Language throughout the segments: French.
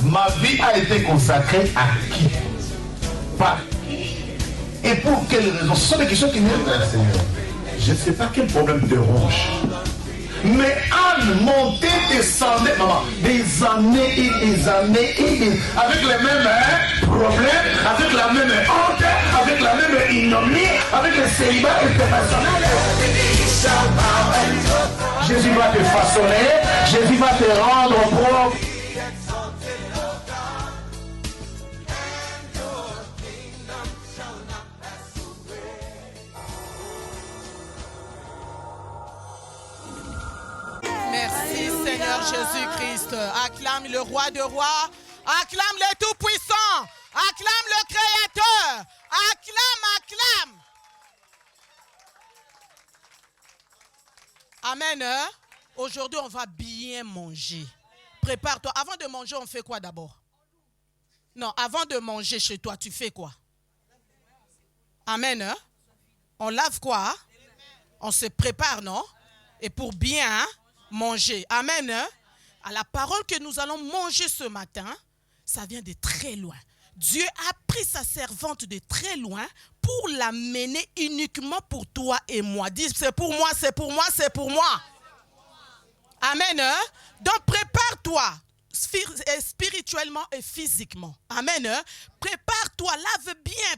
Ma vie a été consacrée à qui? Par qui? Et pour quelle raison? Ce sont des questions qui viennent vers le Seigneur. Je ne sais pas quel problème te ronge. Mais Anne montait, descendait, maman, des années et des années et des... avec les mêmes problèmes, avec la même honte, avec la même ignominie, avec le célibat international. Jésus va te façonner, Jésus va te rendre propre. Merci Seigneur Jésus-Christ. Acclame le roi de rois. Acclame le tout-puissant. Acclame le créateur. Acclame. Amen. Aujourd'hui, on va bien manger. Prépare-toi. Avant de manger, on fait quoi d'abord? Non, avant de manger chez toi, tu fais quoi? Amen. On lave quoi? On se prépare, non? Et pour bien manger. Amen. À la parole que nous allons manger ce matin, ça vient de très loin. Dieu a pris sa servante de très loin pour l'amener uniquement pour toi et moi. Dis, c'est pour moi, c'est pour moi, c'est pour moi. Amen. Donc prépare-toi spirituellement et physiquement. Amen. Prépare-toi, lave bien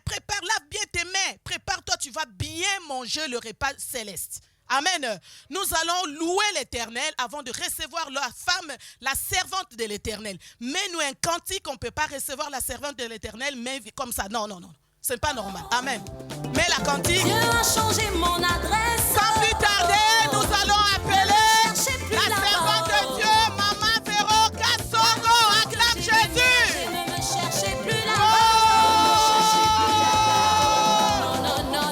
tes mains. Prépare-toi, tu vas bien manger le repas céleste. Amen. Nous allons louer l'Éternel avant de recevoir la femme, la servante de l'Éternel. Mets-nous un cantique, on ne peut pas recevoir la servante de l'Éternel, mais comme ça. Non. Ce n'est pas normal. Amen. Mets la cantique. Dieu a changé mon adresse. Sans plus tarder, nous allons appeler la servante de Dieu, Maman Véro Kassongo. Acclame Jésus. Je ne me cherchais plus là. Non.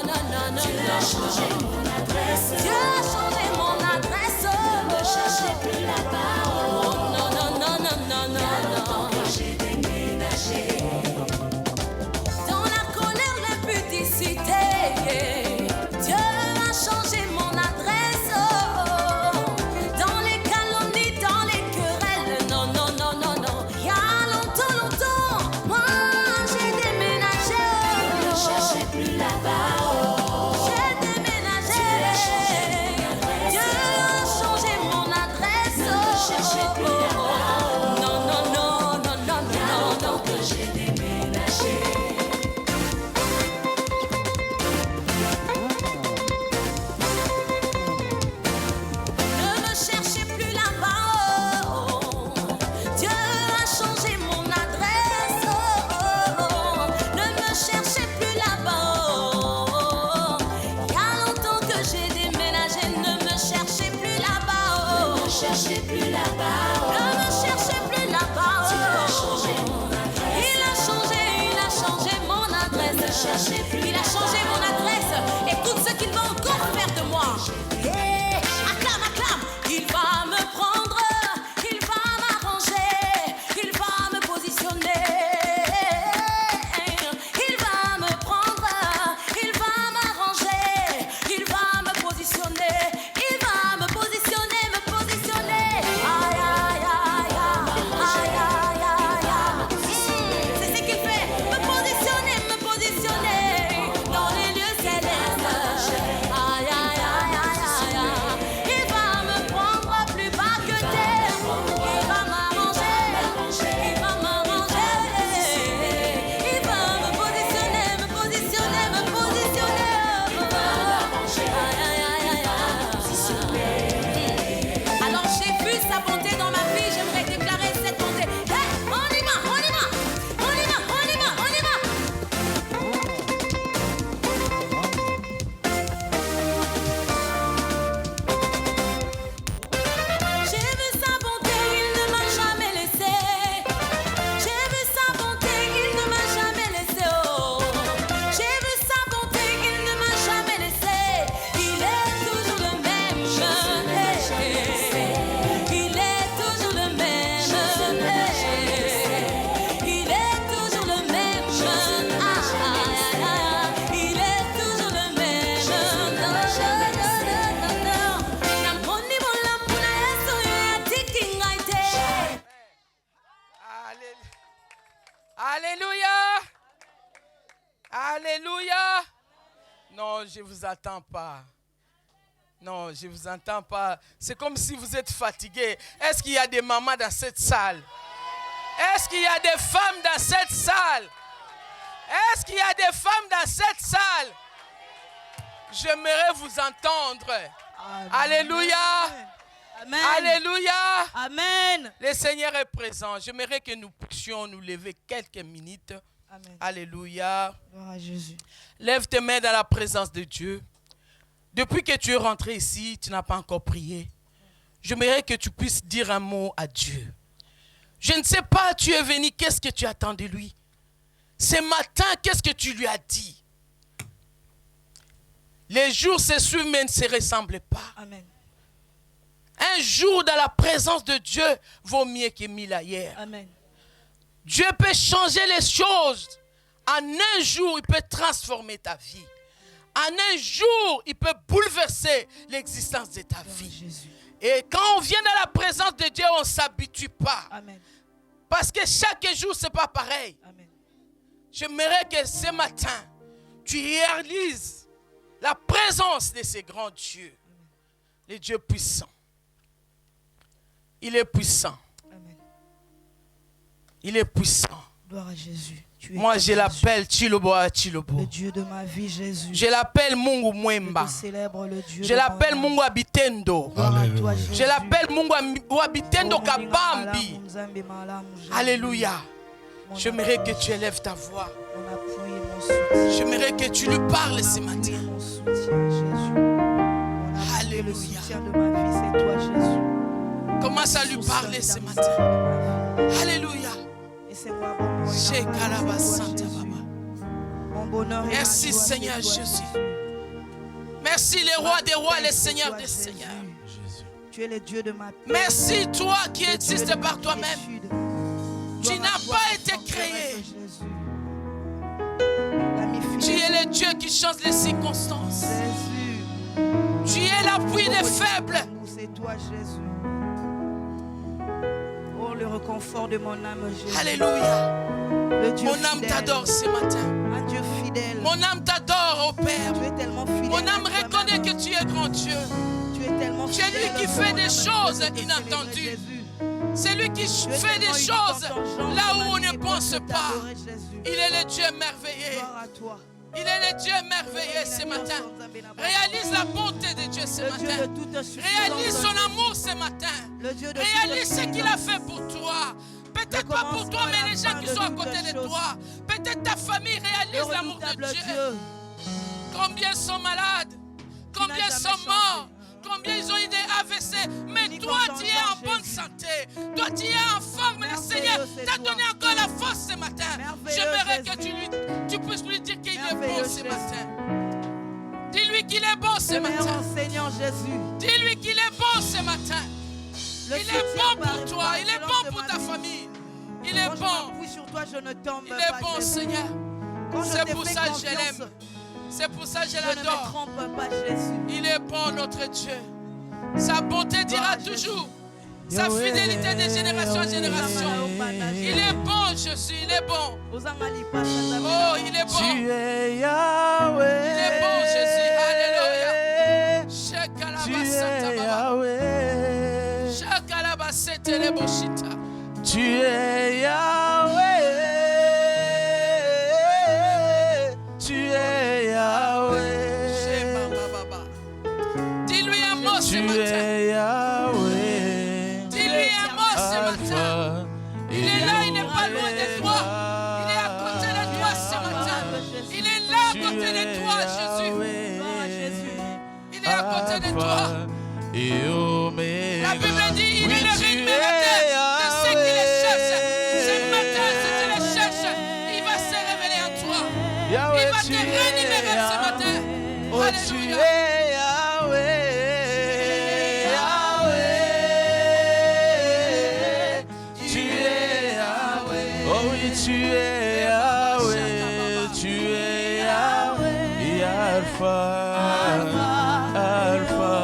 Dieu a changé mon adresse. Dieu a changé mon adresse. Ne me cherchez plus là-bas. Non. J'ai déménagé. Dans la colère, l'impudicité. Dieu a changé mon adresse. Dans les calomnies, dans les querelles. Non. Il y a longtemps, moi j'ai déménagé. Ne cherchez plus là-bas. J'ai déménagé. Dieu a changé mon adresse. Ne cherchez plus là-bas. Non. Que j'ai déménagé. Ne me cherchez plus là-bas. Dieu a changé mon adresse. Ne me cherchez plus là-bas. Il y a longtemps que j'ai déménagé. Ne me cherchez plus là-bas. Ne me cherchez plus là-bas. Ne me cherchez plus là-bas. Dieu a changé mon adresse. Il a changé mon adresse. Ne cherchez plus. Il a changé mon adresse. Écoute ce qu'il va encore faire de moi. Acclame. Il va me prendre, il va m'arranger, il va me positionner. Il va me prendre, il va m'arranger, il va me positionner. Il va me positionner. Aïe. Non, je ne vous attends pas. Non, je ne vous entends pas. C'est comme si vous êtes fatigué. Est-ce qu'il y a des mamans dans cette salle? Est-ce qu'il y a des femmes dans cette salle? Est-ce qu'il y a des femmes dans cette salle? J'aimerais vous entendre. Amen. Alléluia. Amen. Alléluia. Amen. Le Seigneur est présent. J'aimerais que nous puissions nous lever quelques minutes. Amen. Alléluia. Gloire à Jésus. Lève tes mains dans la présence de Dieu. Depuis que tu es rentré ici, tu n'as pas encore prié. J'aimerais que tu puisses dire un mot à Dieu. Je ne sais pas, tu es venu, qu'est-ce que tu attends de lui? Ce matin, qu'est-ce que tu lui as dit? Les jours se suivent mais ne se ressemblent pas. Amen. Un jour dans la présence de Dieu vaut mieux que 1000 ailleurs. Amen. Dieu peut changer les choses. En un jour, il peut transformer ta vie. En un jour, il peut bouleverser l'existence de ta vie. Jésus. Et quand on vient dans la présence de Dieu, on ne s'habitue pas. Amen. Parce que chaque jour, ce n'est pas pareil. Amen. J'aimerais que ce matin, tu réalises la présence de ce grand Dieu. Le Dieu puissant. Il est puissant. Amen. Il est puissant. Gloire à Jésus. Moi, je l'appelle Chilobo à Chilobo. Le Dieu de ma vie, Jésus. Je l'appelle Mungu Mwemba. Je célèbre le Dieu. Je l'appelle Mungu Abitendo. Je l'appelle Mungu Abitendo Kabambi. Alléluia. J'aimerais que tu élèves ta voix. J'aimerais que tu lui parles ce matin. Alléluia. Commence à lui parler ce matin. Alléluia. Merci Seigneur Jésus. Merci les rois des rois, les seigneurs des seigneurs. Tu es le Dieu de ma paix. Merci toi qui existes par toi-même. Tu n'as pas été créé. Tu es le Dieu qui change les circonstances. Tu es l'appui des faibles. C'est toi Jésus. Oh, le réconfort de mon âme, Jésus. Alléluia. Mon âme t'adore ce matin. Un Dieu fidèle. Mon âme t'adore, oh Père. Tu es tellement fidèle. Mon âme reconnaît que tu es grand Dieu. Tu es tellement fidèle. C'est lui qui fait des choses inattendues. C'est lui qui fait des choses là où on ne pense pas. Il est le Dieu merveilleux. Il est le Dieu merveilleux ce matin. Réalise la bonté de Dieu ce matin. Réalise son amour ce matin. Réalise ce qu'il a fait pour toi. Peut-être pas pour toi, mais les gens qui sont à côté de toi. Peut-être ta famille réalise l'amour de Dieu. Combien sont malades? Combien sont morts? Combien ils ont eu des AVC? Mais toi, tu es en bonne santé. Toi, tu es en forme. Le Seigneur t'a donné encore la force ce matin. J'aimerais que tu puisses lui dire qu'il est bon ce matin. Dis-lui qu'il est bon ce matin. Seigneur Jésus. Dis-lui qu'il est bon ce matin. Il est bon pour toi. Il est bon pour ta famille. Il est bon. Il est bon, Seigneur. C'est pour ça que je l'aime. C'est pour ça que je l'adore. Il est bon, notre Dieu. Sa bonté dira toujours. Sa fidélité de génération en génération. Il est bon, Jésus. Il est bon. Oh, il est bon. Tu es Yahweh. Il est bon, Jésus. Alléluia. Tu es Yahweh. Tu es Yahweh. Tu es Yahweh. Dis-lui un mot ce Tu matin. es Yahweh. Dis-lui un mot ce matin. Il est là, il n'est pas loin de toi. Il est à côté de toi ce matin. Il est là à côté de toi, Jésus. Il est à côté de toi. Et Oméga. La Bible dit, il est le tu révélateur es de ceux qui les cherchent. Yahweh. Ce matin, si tu les cherches, il va se révéler en toi. Yahweh, Il va te tu es révéler ce matin. Oh, tu Alléluia. es Yahweh. Yahweh. Tu es Yahweh. Oh oui, tu es Yahweh. Tu es Yahweh. Alpha. Alpha.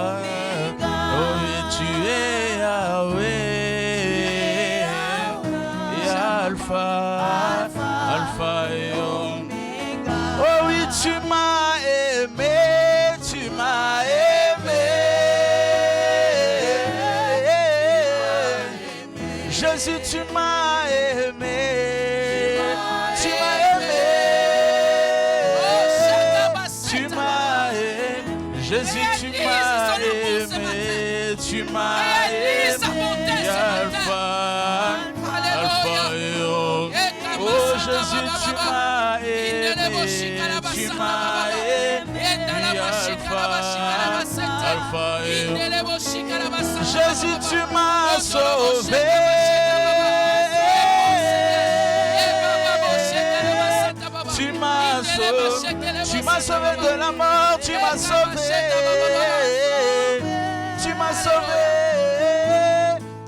Oh oui, tu es Yahweh. Alpha. Alpha et Omega. Oh oui, tu m'as aimé. Jésus, tu m'as aimé. Tu m'as aimé. Tu m'as aimé. Jésus, tu m'as aimé. Tu m'as aimé. Alpha, Alpha et Omega. Oh Jésus, tu m'as aimé. Tu m'as aimé. Alpha, Alpha et Omega. Jésus, tu m'as sauvé. Tu m'as sauvé. Tu m'as sauvé de la mort. Tu m'as sauvé. Tu m'as sauvé.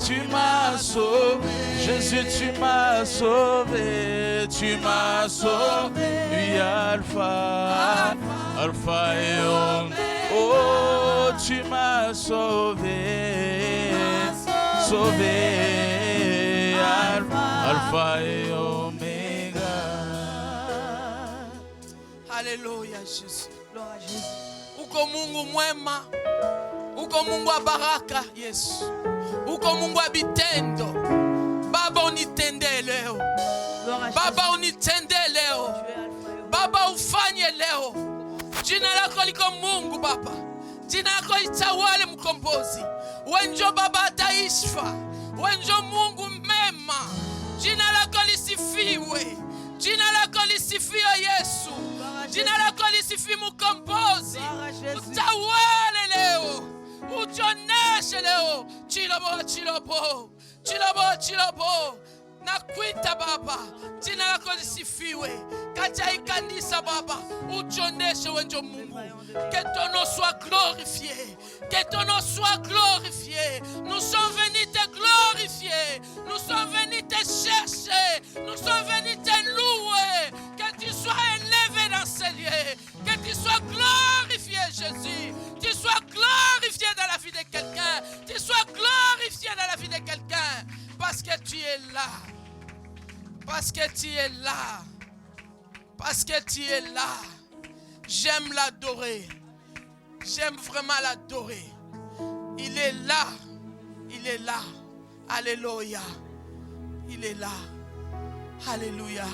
Tu m'as sauvé. Jésus, tu m'as sauvé. Tu m'as sauvé. Oui, Alpha, Alpha et Omega. Oh, tu m'as sauvé. Sauvé. Alpha et Omega. Alléluia, Jésus. Gloire à Jésus. Uko Mungu mwema. Uko Mungu wa baraka, Yesu. Uko Mungu wa bitendo. Baba unitende leo. Gloire à Baba Jésus. unitende leo. Tu es Alpha et Omega. Baba ufanye leo. Jina lako liko Mungu Baba. Jina lako litawale mkombozi. Wenjo Baba ataishfa. Wenjo Mungu mema. Jina lako lisifiwe. Jina lako lisifiwe Yesu. Jina lako lisifiwe mkombozi. Utawale leo. Ujoneshe leo. Chilobo, chilobo. Chilobo, chilobo. Nakuita Baba. Jina lako lisifiwe. Katika hii kanisa Baba, ujoneshe wenjo Mungu. Que ton nom soit glorifié. Que ton nom soit glorifié. Nous sommes venus te glorifier. Nous sommes venus te chercher. Nous sommes venus te louer. Que tu sois élevé dans ces lieux. Que tu sois glorifié, Jésus. Tu sois glorifié dans la vie de quelqu'un. Tu sois glorifié dans la vie de quelqu'un. Parce que tu es là. Parce que tu es là. Parce que tu es là. J'aime l'adorer. J'aime vraiment l'adorer. Il est là. Il est là. Alléluia. Il est là. Alléluia.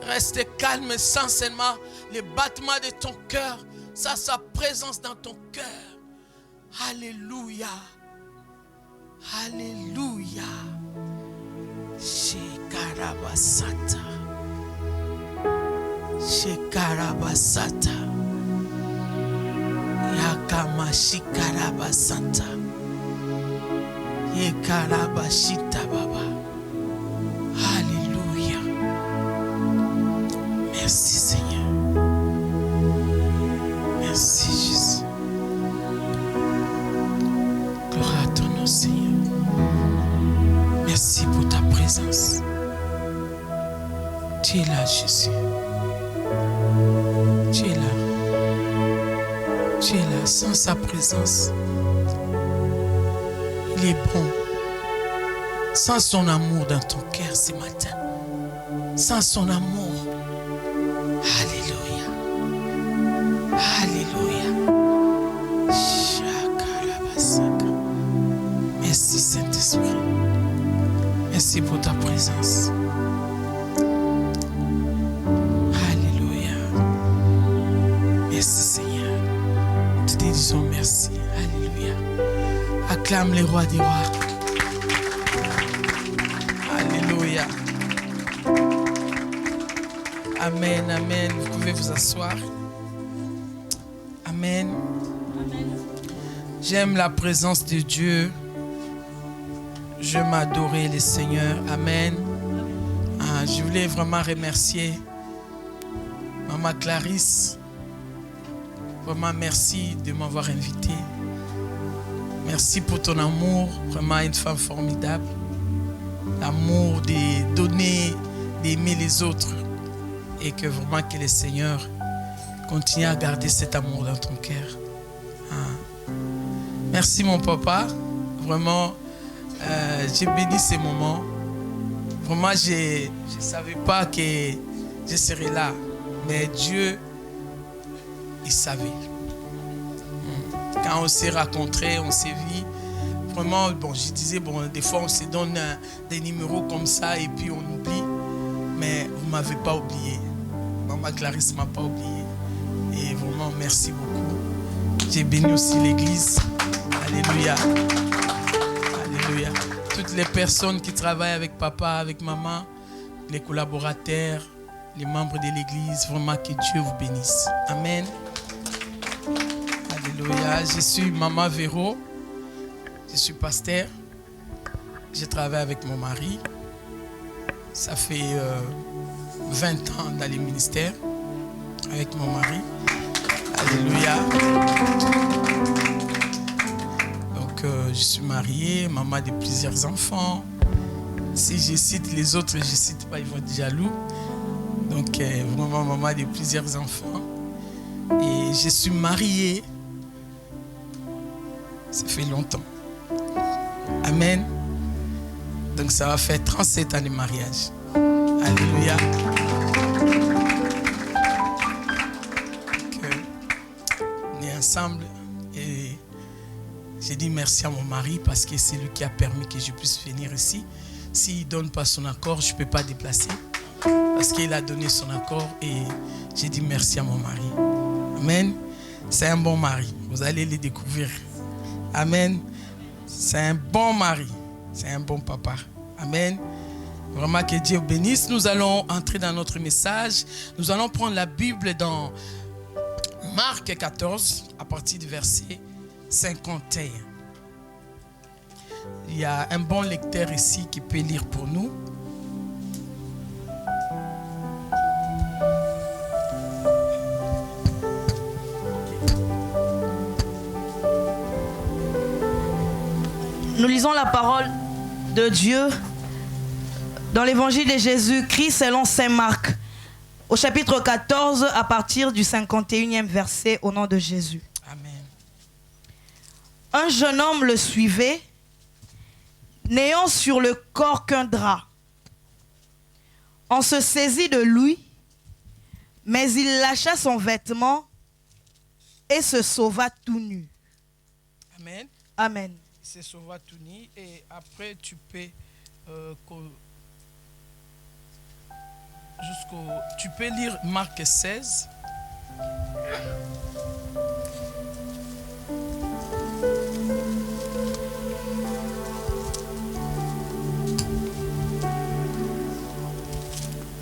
Reste calme sans seulement les battements de ton cœur. Ça, sa présence dans ton cœur. Alléluia. Alléluia. Shekarabasata. Shekarabasata. Yakamashikarabasata. Yekarabashita Baba. Alléluia. Merci Seigneur. Merci Jésus. Gloire à ton nom Seigneur. Merci pour ta présence. Tu es là Jésus. Tu es là. Tu es là. Sans sa présence, il est bon. Sans son amour dans ton cœur ce matin. Sans son amour. Alléluia. Alléluia. Shakarabasaka. Merci Saint-Esprit. Merci pour ta présence. Alléluia. Merci Seigneur. Nous te disons merci. Alléluia. Acclame les rois des rois. Alléluia. Amen, amen. Vous pouvez vous asseoir. Amen. J'aime la présence de Dieu. Je m'adorais le Seigneur. Amen. Je voulais vraiment remercier Maman Clarisse. Vraiment merci de m'avoir invité. Merci pour ton amour. Vraiment une femme formidable. L'amour de donner, d'aimer les autres. Et que vraiment que le Seigneur continue à garder cet amour dans ton cœur. Merci mon papa. Vraiment, j'ai béni ces moments. Vraiment, je ne savais pas que je serais là. Mais Dieu, il savait. Quand on s'est rencontrés, on s'est vu, vraiment, bon, je disais, bon, des fois on se donne des numéros comme ça et puis on oublie. Mais vous ne m'avez pas oublié. Maman Clarisse ne m'a pas oublié. Et vraiment, merci beaucoup. J'ai béni aussi l'église. Alléluia. Alléluia. Toutes les personnes qui travaillent avec papa, avec maman, les collaborateurs, les membres de l'église, vraiment que Dieu vous bénisse. Amen. Alléluia. Je suis Maman Véro. Je suis pasteur. Je travaille avec mon mari. Ça fait 20 ans dans les ministères avec mon mari. Alléluia. Donc, je suis marié, maman de plusieurs enfants. Si je cite les autres, je ne cite pas, ils vont être jaloux. Donc, vraiment, maman de plusieurs enfants. Et je suis marié. Ça fait longtemps. Amen. Donc, ça va faire 37 ans de mariage. Alléluia. On est ensemble et j'ai dit merci à mon mari parce que c'est lui qui a permis que je puisse venir ici. S'il ne donne pas son accord, je ne peux pas déplacer parce qu'il a donné son accord et j'ai dit merci à mon mari. Amen. C'est un bon mari. Vous allez le découvrir. Amen. C'est un bon mari. C'est un bon papa. Amen. Vraiment que Dieu bénisse. Nous allons entrer dans notre message. Nous allons prendre la Bible dans Marc 14 à partir du verset 51. Il y a un bon lecteur ici qui peut lire pour nous. Nous lisons la parole de Dieu dans l'évangile de Jésus-Christ selon saint Marc, au chapitre 14, à partir du 51e verset, au nom de Jésus. Amen. Un jeune homme le suivait, n'ayant sur le corps qu'un drap. On se saisit de lui, mais il lâcha son vêtement et se sauva tout nu. Amen. Amen. Il se sauva tout nu et après tu peux tu peux lire Marc 16.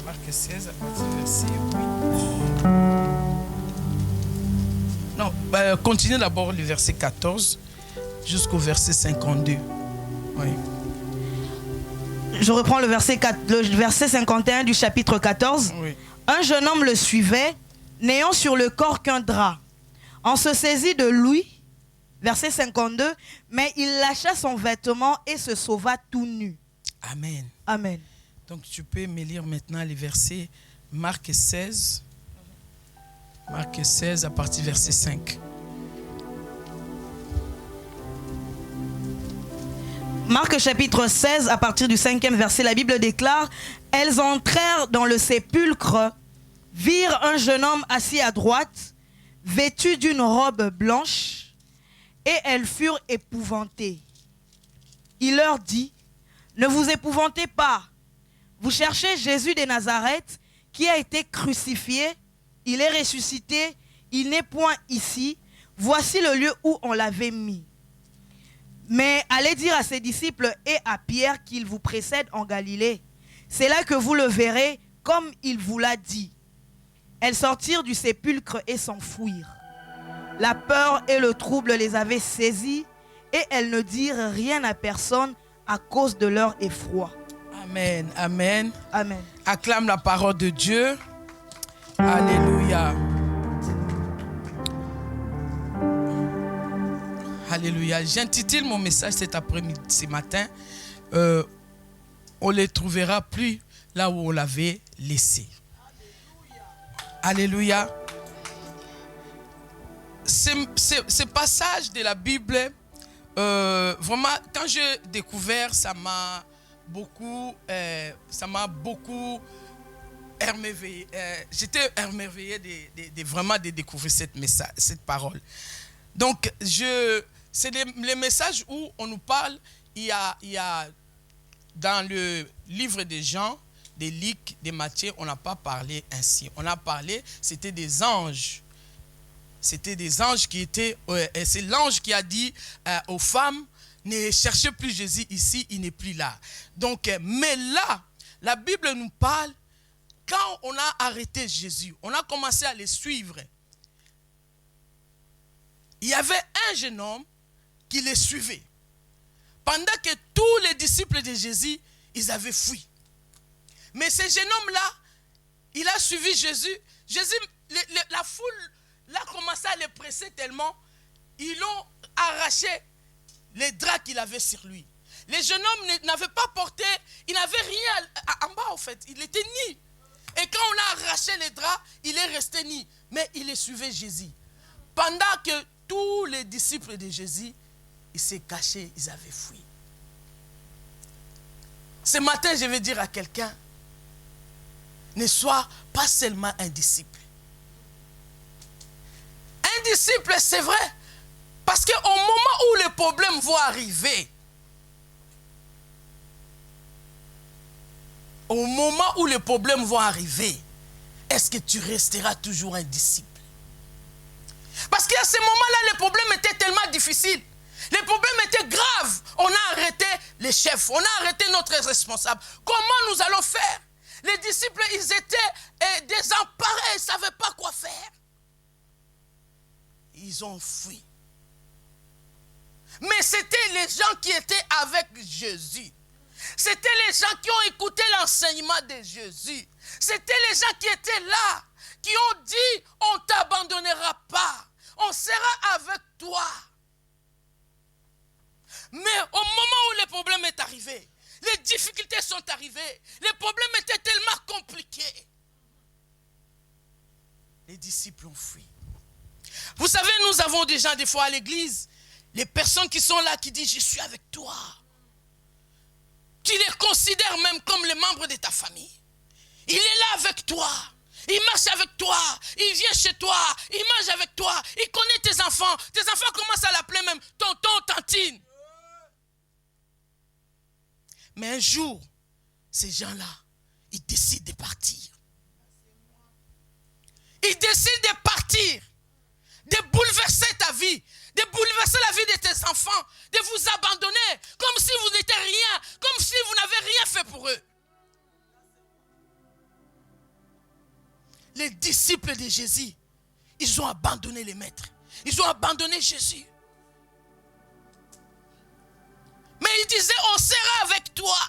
Marc 16 à partir du verset 8. Non, continuez d'abord le verset 14 jusqu'au verset 52. Oui. Je reprends le verset 51 du chapitre 14. Oui. Un jeune homme le suivait, n'ayant sur le corps qu'un drap. On se saisit de lui, verset 52, mais il lâcha son vêtement et se sauva tout nu. Amen. Amen. Donc tu peux me lire maintenant les versets Marc 16. Marc 16 à partir du verset 5. Marc chapitre 16, à partir du 5e verset, la Bible déclare: elles entrèrent dans le sépulcre, virent un jeune homme assis à droite, vêtu d'une robe blanche, et elles furent épouvantées. Il leur dit: ne vous épouvantez pas, vous cherchez Jésus de Nazareth, qui a été crucifié, il est ressuscité, il n'est point ici, voici le lieu où on l'avait mis. Mais allez dire à ses disciples et à Pierre qu'il vous précède en Galilée. C'est là que vous le verrez comme il vous l'a dit. Elles sortirent du sépulcre et s'enfuirent. La peur et le trouble les avaient saisies et elles ne dirent rien à personne à cause de leur effroi. Amen, amen. Amen. Acclame la parole de Dieu. Alléluia. Alléluia. J'intitule mon message cet après-midi, ce matin. On ne les trouvera plus là où on l'avait laissé. Alléluia. Ce passage de la Bible, vraiment, quand j'ai découvert, ça m'a beaucoup émerveillé. J'étais émerveillé vraiment de découvrir cette parole. Donc, c'est les messages où on nous parle, il y a dans le livre des Jean, des Luc, des Matthieu, on n'a pas parlé ainsi. On a parlé, c'était des anges. C'était des anges qui étaient, c'est l'ange qui a dit aux femmes, ne cherchez plus Jésus ici, il n'est plus là. Donc, mais là, la Bible nous parle, quand on a arrêté Jésus, on a commencé à les suivre. Il y avait un jeune homme qui les suivait. Pendant que tous les disciples de Jésus, ils avaient fui. Mais ce jeune homme-là, il a suivi Jésus. Jésus, la foule l'a commencé à les presser tellement, ils ont arraché les draps qu'il avait sur lui. Le jeune homme n'avait pas porté, il n'avait rien en bas en fait, il était nu. Et quand on a arraché les draps, il est resté nu. Mais il est suivi Jésus. Pendant que tous les disciples de Jésus, ils s'est cachés, ils avaient fui. Ce matin, je vais dire à quelqu'un, ne sois pas seulement un disciple. Un disciple, c'est vrai, parce qu'au moment où les problèmes vont arriver, est-ce que tu resteras toujours un disciple? Parce qu'à ce moment-là, les problèmes étaient tellement difficiles. Les problèmes étaient graves. On a arrêté les chefs, on a arrêté notre responsable. Comment nous allons faire? Les disciples, ils étaient désemparés, ils ne savaient pas quoi faire. Ils ont fui. Mais c'était les gens qui étaient avec Jésus. C'était les gens qui ont écouté l'enseignement de Jésus. C'était les gens qui étaient là, qui ont dit, on ne t'abandonnera pas. On sera avec toi. Mais au moment où le problème est arrivé, les difficultés sont arrivées, les problèmes étaient tellement compliqués, les disciples ont fui. Vous savez, nous avons des gens, des fois à l'église, les personnes qui sont là, qui disent, je suis avec toi. Tu les considères même comme les membres de ta famille. Il est là avec toi. Il marche avec toi. Il vient chez toi. Il mange avec toi. Il connaît tes enfants. Tes enfants commencent à l'appeler même tonton, tantine. Mais un jour, ces gens-là, ils décident de partir. Ils décident de partir. De bouleverser ta vie. De bouleverser la vie de tes enfants. De vous abandonner. Comme si vous n'étiez rien. Comme si vous n'avez rien fait pour eux. Les disciples de Jésus, ils ont abandonné les maîtres. Ils ont abandonné Jésus. Mais ils disaient, on sera avec toi.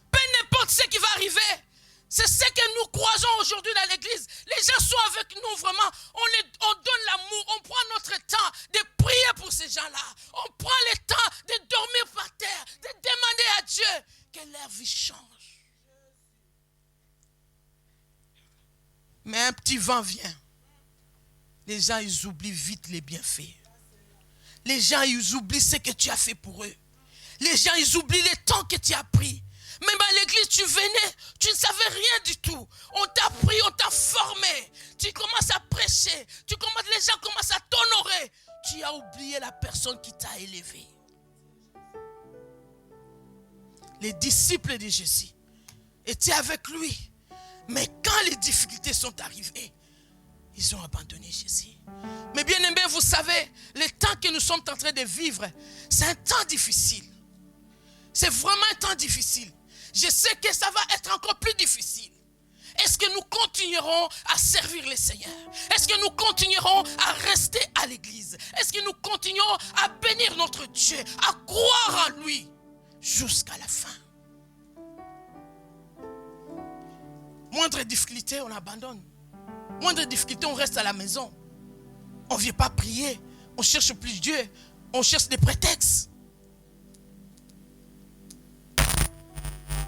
Peu n'importe ce qui va arriver. C'est ce que nous croisons aujourd'hui dans l'église. Les gens sont avec nous vraiment. On donne l'amour. On prend notre temps de prier pour ces gens-là. On prend le temps de dormir par terre. De demander à Dieu que leur vie change. Mais un petit vent vient. Les gens, ils oublient vite les bienfaits. Les gens, ils oublient ce que tu as fait pour eux. Les gens, ils oublient le temps que tu as pris. Même à l'église, tu venais, tu ne savais rien du tout. On t'a pris, on t'a formé. Tu commences à prêcher. Les gens commencent à t'honorer. Tu as oublié la personne qui t'a élevé. Les disciples de Jésus étaient avec lui. Mais quand les difficultés sont arrivées, ils ont abandonné Jésus. Mais bien aimé, vous savez, le temps que nous sommes en train de vivre, c'est un temps difficile. C'est vraiment un temps difficile. Je sais que ça va être encore plus difficile. Est-ce que nous continuerons à servir le Seigneur? Est-ce que nous continuerons à rester à l'église? Est-ce que nous continuerons à bénir notre Dieu, à croire en lui jusqu'à la fin? Moindre difficulté, on abandonne. Moindre difficulté, on reste à la maison. On ne vient pas prier. On cherche plus Dieu. On cherche des prétextes.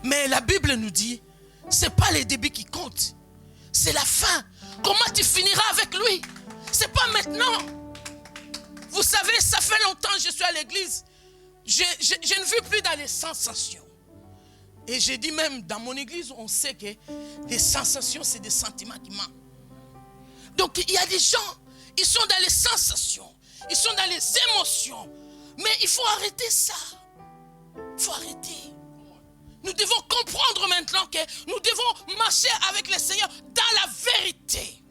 Mais la Bible nous dit, ce n'est pas les débuts qui comptent. C'est la fin. Comment tu finiras avec lui? Ce n'est pas maintenant. Vous savez, ça fait longtemps que je suis à l'église. Je ne vis plus dans les sensations. Et j'ai dit même, dans mon église, on sait que les sensations, c'est des sentiments qui manquent. Donc il y a des gens, ils sont dans les sensations, ils sont dans les émotions. Mais il faut arrêter ça. Il faut arrêter. Nous devons comprendre maintenant que nous devons marcher avec le Seigneur dans la vérité.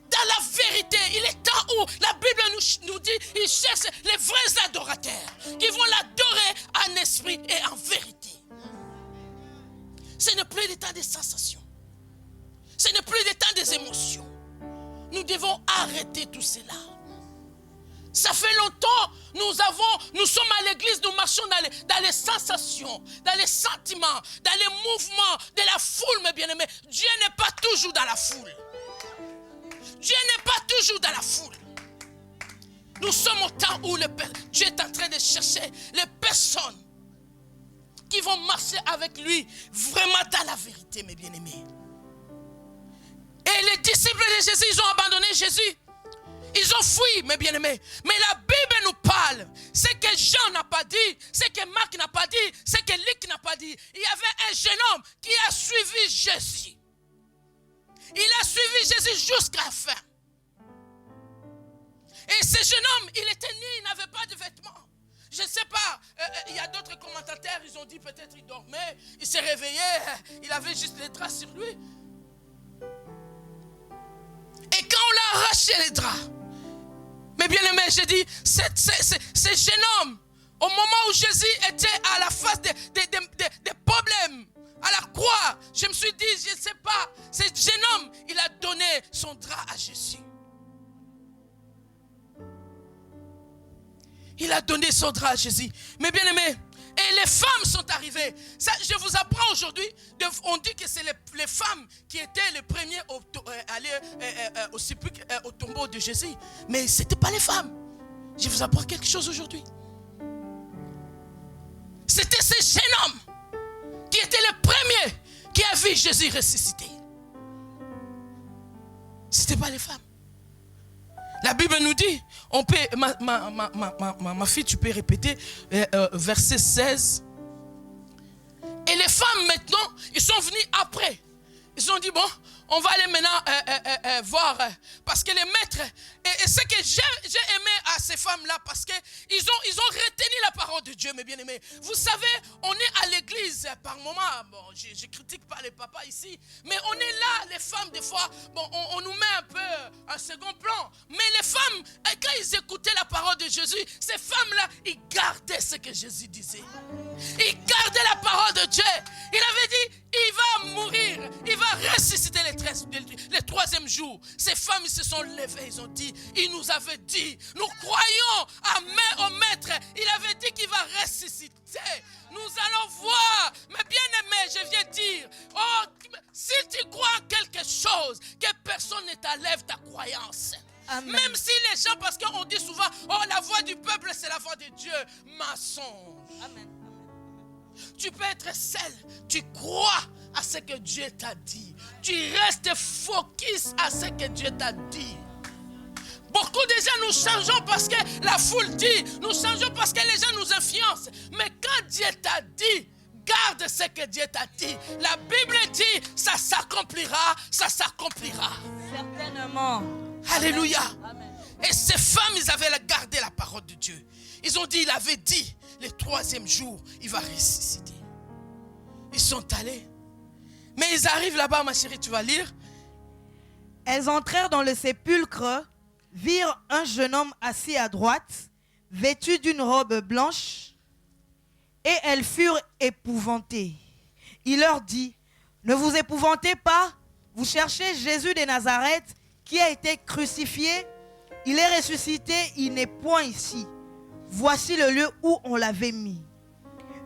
Dans la vérité, il est temps où la Bible nous dit, il cherche les vrais adorateurs qui vont l'adorer en esprit et en vérité. Ce n'est plus le temps des sensations. Ce n'est plus le temps des émotions. Nous devons arrêter tout cela. Ça fait longtemps, nous sommes à l'église, nous marchons dans les sensations, dans les sentiments, dans les mouvements de la foule, mes bien-aimés. Dieu n'est pas toujours dans la foule. Dieu n'est pas toujours dans la foule. Nous sommes au temps où Dieu est en train de chercher les personnes qui vont marcher avec lui vraiment dans la vérité, mes bien-aimés. Et les disciples de Jésus, ils ont abandonné Jésus. Ils ont fui, mes bien-aimés. Mais la Bible nous parle. Ce que Jean n'a pas dit, ce que Marc n'a pas dit, ce que Luc n'a pas dit. Il y avait un jeune homme qui a suivi Jésus. Il a suivi Jésus jusqu'à la fin. Et ce jeune homme, il était nu, il n'avait pas de vêtements. Je ne sais pas, il y a d'autres commentateurs, ils ont dit peut-être il dormait, il s'est réveillé, il avait juste les draps sur lui. Et quand on l'a arraché les draps, mais bien aimé, j'ai dit, ce jeune homme, au moment où Jésus était à la face des problèmes, à la croix, je me suis dit, je ne sais pas, ce jeune homme, il a donné son drap à Jésus. Il a donné son drap à Jésus. Mais bien aimé, et les femmes sont arrivées. Ça, je vous apprends aujourd'hui, on dit que c'est les femmes qui étaient les premiers à aller au sépulcre, au tombeau de Jésus. Mais ce n'étaient pas les femmes. Je vous apprends quelque chose aujourd'hui. C'était ce jeune homme qui était le premier qui a vu Jésus ressuscité. Ce n'étaient pas les femmes. La Bible nous dit, on peut, ma fille, tu peux répéter verset 16. Et les femmes maintenant, ils sont venus après. Ils ont dit, bon, on va aller maintenant voir. Parce que les maîtres, et ce que j'ai aimé à ces femmes-là, parce qu'ils ont retenu la parole de Dieu, mes bien-aimés. Vous savez, on est à l'église par moment. Bon, je critique pas les papas ici, mais on est là, les femmes, des fois, bon, on nous met un peu en second plan. Mais les femmes, quand ils écoutaient la parole de Jésus, ces femmes-là, ils gardaient ce que Jésus disait. Ils gardaient la parole de Dieu. Il avait dit, il va mourir, il va ressusciter le troisième jour. Ces femmes, ils se sont levées, ils ont dit, il nous avait dit, nous croyons au maître, il avait dit qu'il va ressusciter. Nous allons voir, mais bien aimé, je viens dire, oh, si tu crois en quelque chose, que personne ne t'enlève ta croyance. Amen. Même si les gens, parce qu'on dit souvent, oh, la voix du peuple, c'est la voix de Dieu. Mensonge. Amen. Tu peux être seul, tu crois à ce que Dieu t'a dit. Tu restes focus à ce que Dieu t'a dit. Beaucoup de gens nous changeons parce que la foule dit, nous changeons parce que les gens nous influencent. Mais quand Dieu t'a dit, garde ce que Dieu t'a dit. La Bible dit, ça s'accomplira, ça s'accomplira. Certainement. Alléluia. Amen. Et ces femmes, ils avaient gardé la parole de Dieu. Ils ont dit, il avait dit, le troisième jour, il va ressusciter. Ils sont allés. Mais ils arrivent là-bas, ma chérie, tu vas lire. Elles entrèrent dans le sépulcre, virent un jeune homme assis à droite, vêtu d'une robe blanche, et elles furent épouvantées. Il leur dit, ne vous épouvantez pas, vous cherchez Jésus de Nazareth, qui a été crucifié. Il est ressuscité, il n'est point ici. Voici le lieu où on l'avait mis.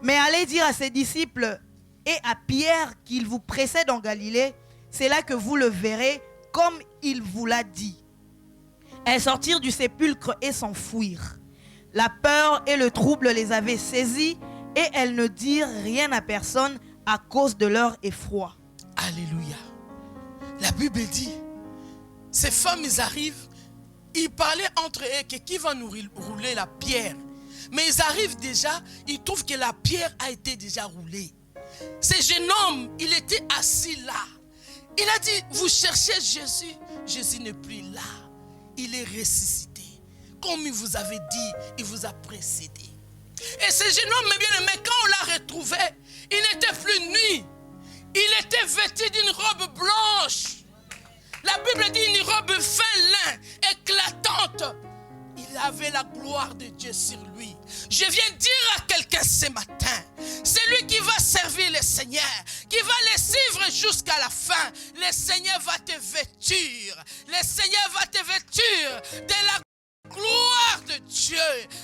Mais allez dire à ses disciples et à Pierre qu'il vous précède en Galilée. C'est là que vous le verrez comme il vous l'a dit. Elles sortirent du sépulcre et s'enfuirent. La peur et le trouble les avaient saisies et elles ne dirent rien à personne à cause de leur effroi. Alléluia. La Bible dit, ces femmes, ils arrivent. Ils parlaient entre eux que qui va nous rouler la pierre. Mais ils arrivent déjà, ils trouvent que la pierre a été déjà roulée. Ce jeune homme, il était assis là. Il a dit, vous cherchez Jésus. Jésus n'est plus là. Il est ressuscité. comme il vous avait dit, il vous a précédé. Et ce jeune homme, mes bien-aimés, quand on l'a retrouvé, il n'était plus nu. Il était vêtu d'une robe blanche. La Bible dit une robe fin lin, éclatante. Il avait la gloire de Dieu sur lui. Je viens dire à quelqu'un ce matin, c'est lui qui va servir le Seigneur, qui va le suivre jusqu'à la fin. Le Seigneur va te vêtir. Le Seigneur va te vêtir de la gloire de Dieu,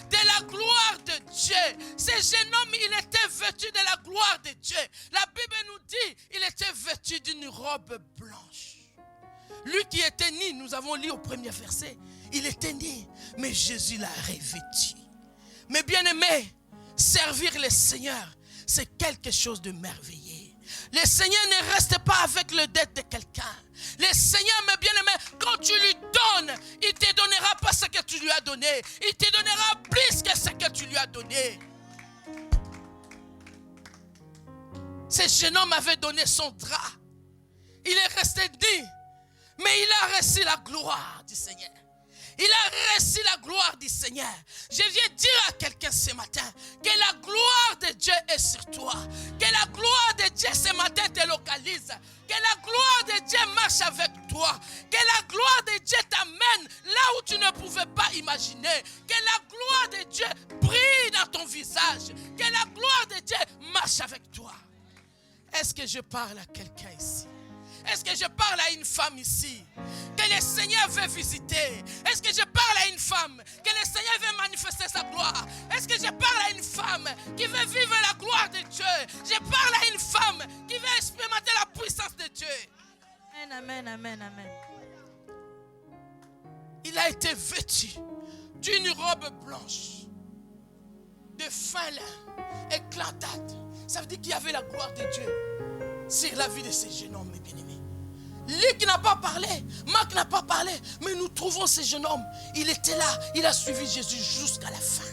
de la gloire de Dieu. Ce jeune homme, il était vêtu de la gloire de Dieu. La Bible nous dit, il était vêtu d'une robe blanche. Lui qui était né, nous avons lu au premier verset, il était né, mais Jésus l'a revêtu. Mais bien aimé, servir le Seigneur, c'est quelque chose de merveilleux. Le Seigneur ne reste pas avec le dette de quelqu'un. Le Seigneur, mes bien-aimés, quand tu lui donnes, il ne te donnera pas ce que tu lui as donné. Il te donnera plus que ce que tu lui as donné. Ce jeune homme avait donné son drap. Il est resté dit, mais il a reçu la gloire du Seigneur. Il a reçu la gloire du Seigneur. Je viens dire à quelqu'un ce matin que la gloire de Dieu est sur toi. Que la gloire de Dieu ce matin te localise. Que la gloire de Dieu marche avec toi. Que la gloire de Dieu t'amène là où tu ne pouvais pas imaginer. Que la gloire de Dieu brille dans ton visage. Que la gloire de Dieu marche avec toi. Est-ce que je parle à quelqu'un ici? Est-ce que je parle à une femme ici que le Seigneur veut visiter? Est-ce que je parle à une femme que le Seigneur veut manifester sa gloire? Est-ce que je parle à une femme qui veut vivre la gloire de Dieu? Je parle à une femme qui veut expérimenter la puissance de Dieu. Amen, amen, amen. Il a été vêtu d'une robe blanche, de fin lin, éclatante. Ça veut dire qu'il y avait la gloire de Dieu sur la vie de ces jeunes hommes, mes bien-aimés. Luc n'a pas parlé, Marc n'a pas parlé, mais nous trouvons ce jeune homme. Il était là, il a suivi Jésus jusqu'à la fin.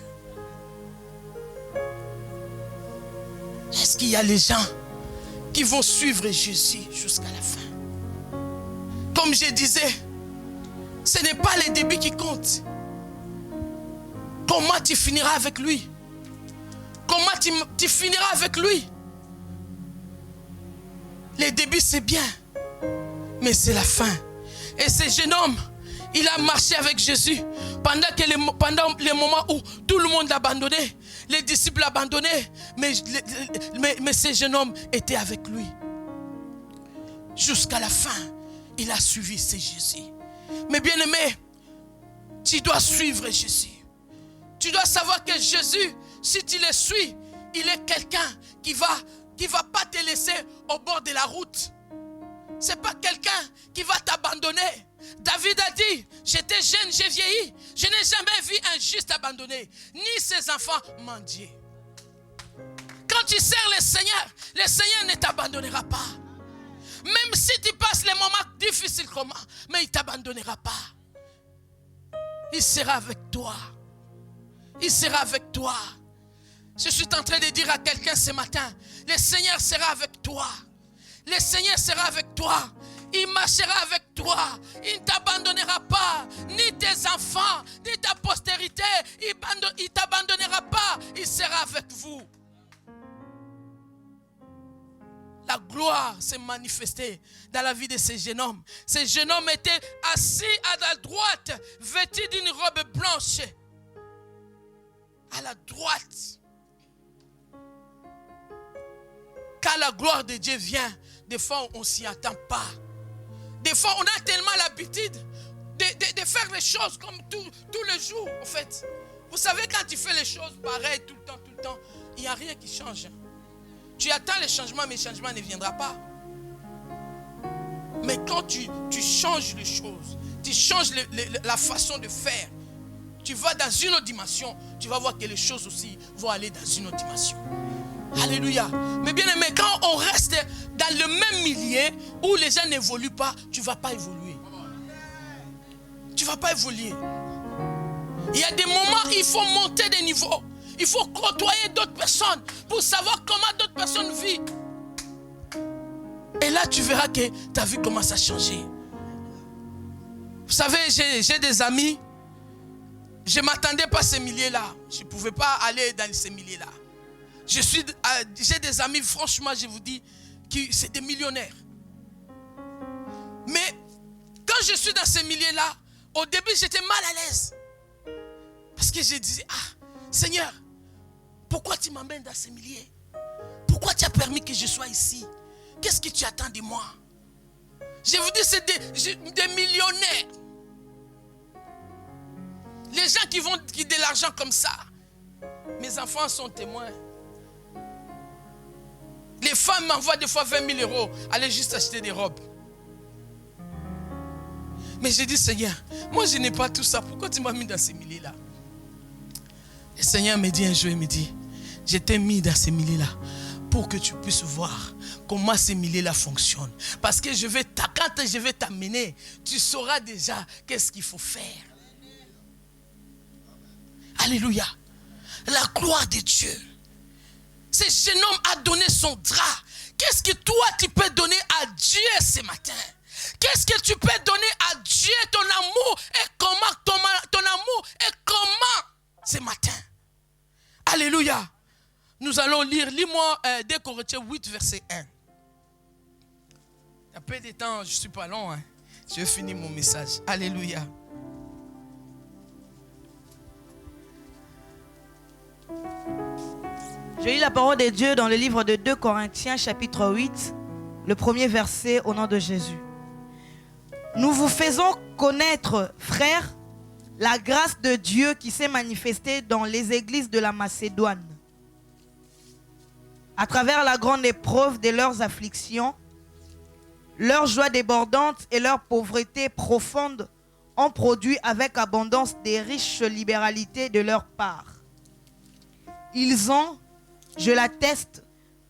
Est-ce qu'il y a les gens qui vont suivre Jésus jusqu'à la fin? Comme je disais, ce n'est pas les débuts qui comptent. Comment tu finiras avec lui? Comment tu finiras avec lui? Les débuts c'est bien, mais c'est la fin. Et ce jeune homme, il a marché avec Jésus pendant les moments où tout le monde l'a abandonné, les disciples l'ont abandonné, mais ce jeune homme était avec lui. Jusqu'à la fin, il a suivi ce Jésus. Mais bien aimé, tu dois suivre Jésus. Tu dois savoir que Jésus, si tu le suis, il est quelqu'un qui va pas te laisser au bord de la route. C'est pas quelqu'un qui va t'abandonner. David a dit, j'étais jeune, j'ai vieilli. Je n'ai jamais vu un juste abandonné, ni ses enfants mendier. Quand tu sers le Seigneur ne t'abandonnera pas. Même si tu passes les moments difficiles comment, mais il ne t'abandonnera pas. Il sera avec toi. Il sera avec toi. Je suis en train de dire à quelqu'un ce matin, le Seigneur sera avec toi. Le Seigneur sera avec toi. Il marchera avec toi. Il ne t'abandonnera pas. Ni tes enfants, ni ta postérité. Il ne t'abandonnera pas. Il sera avec vous. La gloire s'est manifestée dans la vie de ces jeunes hommes. Ces jeunes hommes étaient assis à la droite, vêtus d'une robe blanche. À la droite. Quand la gloire de Dieu vient, des fois on ne s'y attend pas. Des fois on a tellement l'habitude de faire les choses comme tous les jours en fait. Vous savez quand tu fais les choses pareilles tout le temps, il n'y a rien qui change. Tu attends le changement mais le changement ne viendra pas. Mais quand tu changes les choses, tu changes la façon de faire, tu vas dans une autre dimension, tu vas voir que les choses aussi vont aller dans une autre dimension. Alléluia. Mais bien aimé, quand on reste dans le même milieu où les gens n'évoluent pas, tu ne vas pas évoluer. Tu ne vas pas évoluer. Il y a des moments où il faut monter des niveaux. Il faut côtoyer d'autres personnes pour savoir comment d'autres personnes vivent. Et là, tu verras que ta vie commence à changer. Vous savez, j'ai des amis. Je ne m'attendais pas à ces milliers-là. Je ne pouvais pas aller dans ces milliers-là. J'ai des amis, franchement, je vous dis, qui c'est des millionnaires. Mais quand je suis dans ces milliers-là, au début, j'étais mal à l'aise. Parce que je disais, Seigneur, pourquoi tu m'emmènes dans ces milliers? Pourquoi tu as permis que je sois ici? Qu'est-ce que tu attends de moi? Je vous dis, c'est des millionnaires. Les gens qui vont de l'argent comme ça. Mes enfants sont témoins. Les femmes m'envoient des fois 20 000 euros. Aller juste acheter des robes. Mais j'ai dit, Seigneur, moi je n'ai pas tout ça. Pourquoi tu m'as mis dans ces milliers-là? Le Seigneur me dit un jour, il me dit, je t'ai mis dans ces milliers-là pour que tu puisses voir comment ces milliers-là fonctionnent. Parce que quand je vais t'amener, tu sauras déjà qu'est-ce qu'il faut faire. Alléluia. La gloire de Dieu. Ce jeune homme a donné son drap. Qu'est-ce que toi tu peux donner à Dieu ce matin? Qu'est-ce que tu peux donner à Dieu? Ton amour est comment? Ton amour est comment ce matin? Alléluia. Nous allons lire. Lis-moi 2 Corinthiens 8, verset 1. Il y a peu de temps, je ne suis pas long. Je vais finir mon message. Alléluia. Je lis la parole de Dieu dans le livre de 2 Corinthiens, chapitre 8, le premier verset au nom de Jésus. Nous vous faisons connaître, frères, la grâce de Dieu qui s'est manifestée dans les églises de la Macédoine. À travers la grande épreuve de leurs afflictions, leur joie débordante et leur pauvreté profonde ont produit avec abondance des riches libéralités de leur part. Ils ont, je l'atteste,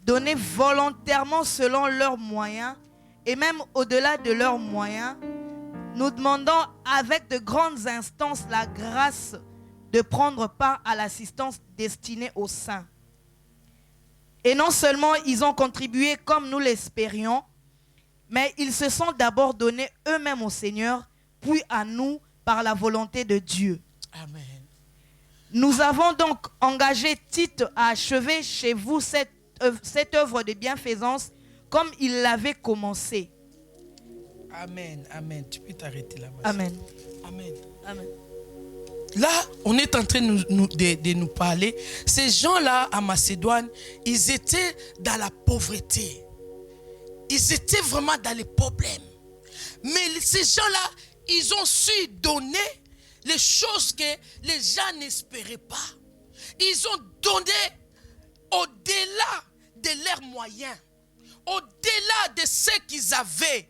donné volontairement selon leurs moyens et même au-delà de leurs moyens, nous demandons avec de grandes instances la grâce de prendre part à l'assistance destinée aux saints. Et non seulement ils ont contribué comme nous l'espérions, mais ils se sont d'abord donnés eux-mêmes au Seigneur, puis à nous par la volonté de Dieu. Amen. Nous avons donc engagé Tite à achever chez vous cette œuvre de bienfaisance comme il l'avait commencé. Amen, amen. Tu peux t'arrêter là. Amen. Amen. Amen. Là, on est en train de nous parler. Ces gens-là, à Macédoine, ils étaient dans la pauvreté. Ils étaient vraiment dans les problèmes. Mais ces gens-là, ils ont su donner les choses que les gens n'espéraient pas. Ils ont donné au-delà de leurs moyens, au-delà de ce qu'ils avaient,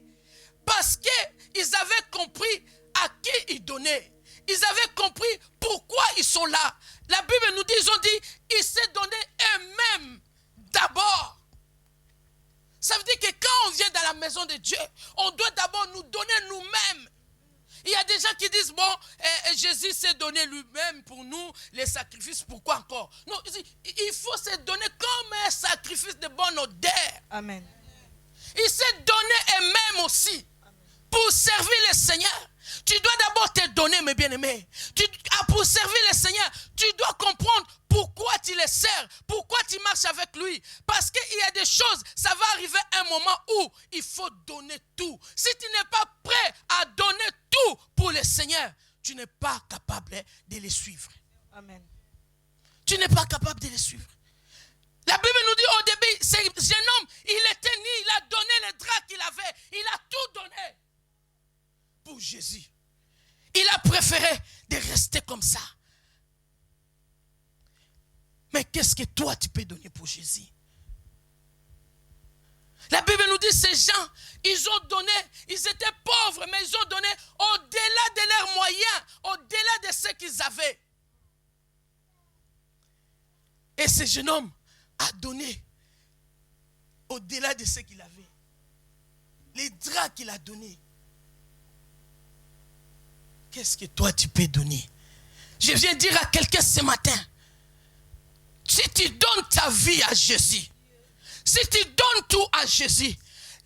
parce qu'ils avaient compris à qui ils donnaient. Ils avaient compris pourquoi ils sont là. La Bible nous dit, ils ont dit, ils s'est donné eux-mêmes d'abord. Ça veut dire que quand on vient dans la maison de Dieu, on doit d'abord nous donner nous-mêmes. Il y a des gens qui disent, bon, Jésus s'est donné lui-même pour nous, les sacrifices, pourquoi encore? Non, il faut se donner comme un sacrifice de bonne odeur. Amen. Il s'est donné eux-mêmes aussi pour servir le Seigneur. Tu dois d'abord te donner, mes bien-aimés. Pour servir le Seigneur, tu dois comprendre pourquoi tu le sers, pourquoi tu marches avec lui. Parce qu'il y a des choses, ça va arriver un moment où il faut donner tout. Si tu n'es pas prêt à donner tout pour le Seigneur, tu n'es pas capable de les suivre. Amen. Tu n'es pas capable de les suivre. La Bible nous dit au début, ce jeune homme, il était né, il a donné les draps qu'il avait, il a tout donné pour Jésus. Il a préféré de rester comme ça. Mais qu'est-ce que toi tu peux donner pour Jésus? La Bible nous dit, ces gens, ils ont donné, ils étaient pauvres, mais ils ont donné au-delà de leurs moyens, au-delà de ce qu'ils avaient. Et ce jeune homme a donné au-delà de ce qu'il avait. Les draps qu'il a donnés. Qu'est-ce que toi tu peux donner? Je viens dire à quelqu'un ce matin, si tu donnes ta vie à Jésus, si tu donnes tout à Jésus,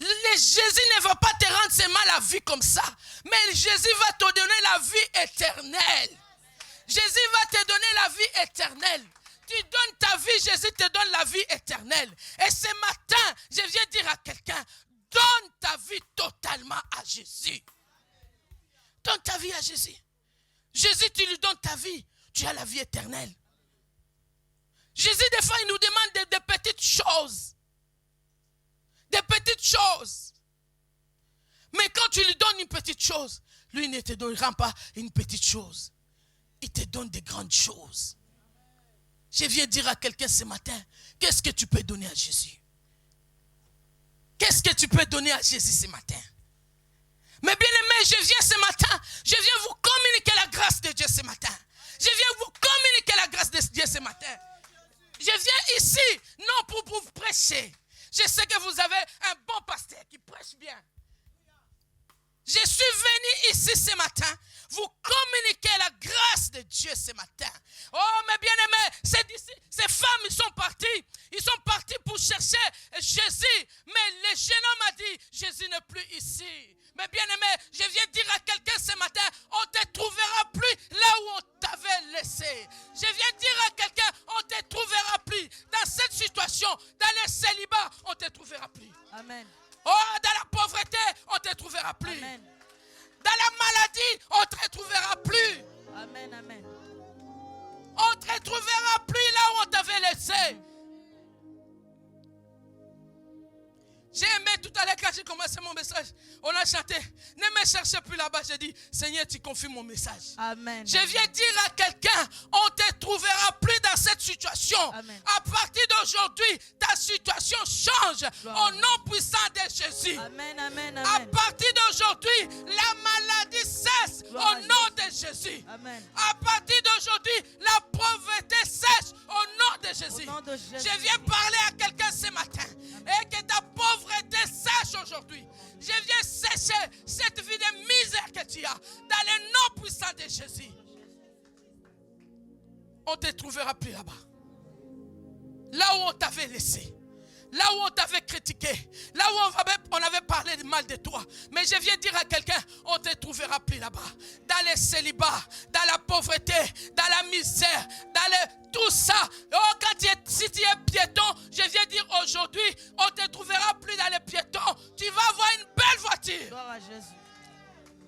Jésus ne va pas te rendre seulement la vie comme ça, mais Jésus va te donner la vie éternelle. Jésus va te donner la vie éternelle. Tu donnes ta vie, Jésus te donne la vie éternelle. Et ce matin, je viens dire à quelqu'un, donne ta vie totalement à Jésus. Donne ta vie à Jésus. Jésus, tu lui donnes ta vie, tu as la vie éternelle. Jésus, des fois, il nous demande des petites choses. Des petites choses. Mais quand tu lui donnes une petite chose, lui ne te donnera pas une petite chose. Il te donne des grandes choses. Je viens dire à quelqu'un ce matin, qu'est-ce que tu peux donner à Jésus? Qu'est-ce que tu peux donner à Jésus ce matin? Mais bien aimé, je viens ce matin, je viens vous communiquer la grâce de Dieu ce matin. Je viens vous communiquer la grâce de Dieu ce matin. Je viens ici, non pour vous prêcher. Je sais que vous avez un bon pasteur qui prêche bien. Je suis venu ici ce matin vous communiquer la grâce de Dieu ce matin. Oh, mes bien-aimés, ces femmes, ils sont partis pour chercher Jésus. Mais le jeune homme a dit, Jésus n'est plus ici. Mais bien-aimés, je viens dire à quelqu'un ce matin, on ne te trouvera plus là où on t'avait laissé. Je viens dire à quelqu'un, on ne te trouvera plus. Dans cette situation, dans le célibat, on ne te trouvera plus. Amen. Oh, dans la pauvreté, on ne te trouvera plus. Amen. Dans la maladie, on ne te trouvera plus. Amen, amen. On ne te trouvera plus là où on t'avait laissé. J'ai aimé tout à l'heure quand j'ai commencé mon message. On a chanté. Ne me cherchez plus là-bas. J'ai dit, Seigneur, tu confirmes mon message. Amen. Je viens dire à quelqu'un, on ne te trouvera plus dans cette situation. Amen. À partir d'aujourd'hui, ta situation change au nom puissant de Jésus. Amen, amen, À amen. partir d'aujourd'hui, la maladie cesse Gloire au à nom de Jésus. Amen. À partir d'aujourd'hui, la pauvreté cesse au nom de Jésus. Au nom de Jésus. Je viens parler à quelqu'un ce matin. Et que ta pauvreté sèche aujourd'hui. Je viens sécher cette vie de misère que tu as. Dans le nom puissant de Jésus. On ne te trouvera plus là-bas. Là où on t'avait laissé. Là où on t'avait critiqué, là où on avait parlé mal de toi. Mais je viens dire à quelqu'un, on ne te trouvera plus là-bas. Dans les célibats, dans la pauvreté, dans la misère, dans tout ça. Oh, si tu es piéton, je viens dire aujourd'hui, on ne te trouvera plus dans les piétons. Tu vas avoir une belle voiture. Gloire à Jésus.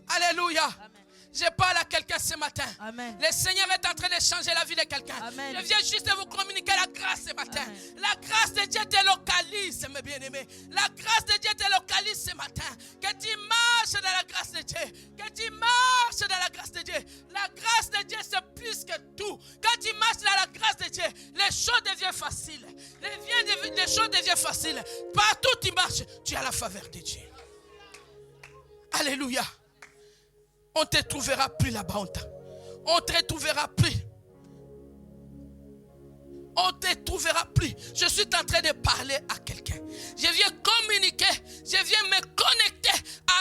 Alléluia. Amen. Je parle à quelqu'un ce matin. Amen. Le Seigneur est en train de changer la vie de quelqu'un. Amen. Je viens juste de vous communiquer la grâce ce matin. Amen. La grâce de Dieu te localise, mes bien-aimés. La grâce de Dieu te localise ce matin. Que tu marches dans la grâce de Dieu. Que tu marches dans la grâce de Dieu. La grâce de Dieu, c'est plus que tout. Quand tu marches dans la grâce de Dieu, les choses deviennent faciles. Les choses deviennent faciles. Partout où tu marches, tu as la faveur de Dieu. Alléluia. On ne te trouvera plus là-bas. On ne te trouvera plus. On ne te trouvera plus. Je suis en train de parler à quelqu'un. Je viens communiquer. Je viens me connecter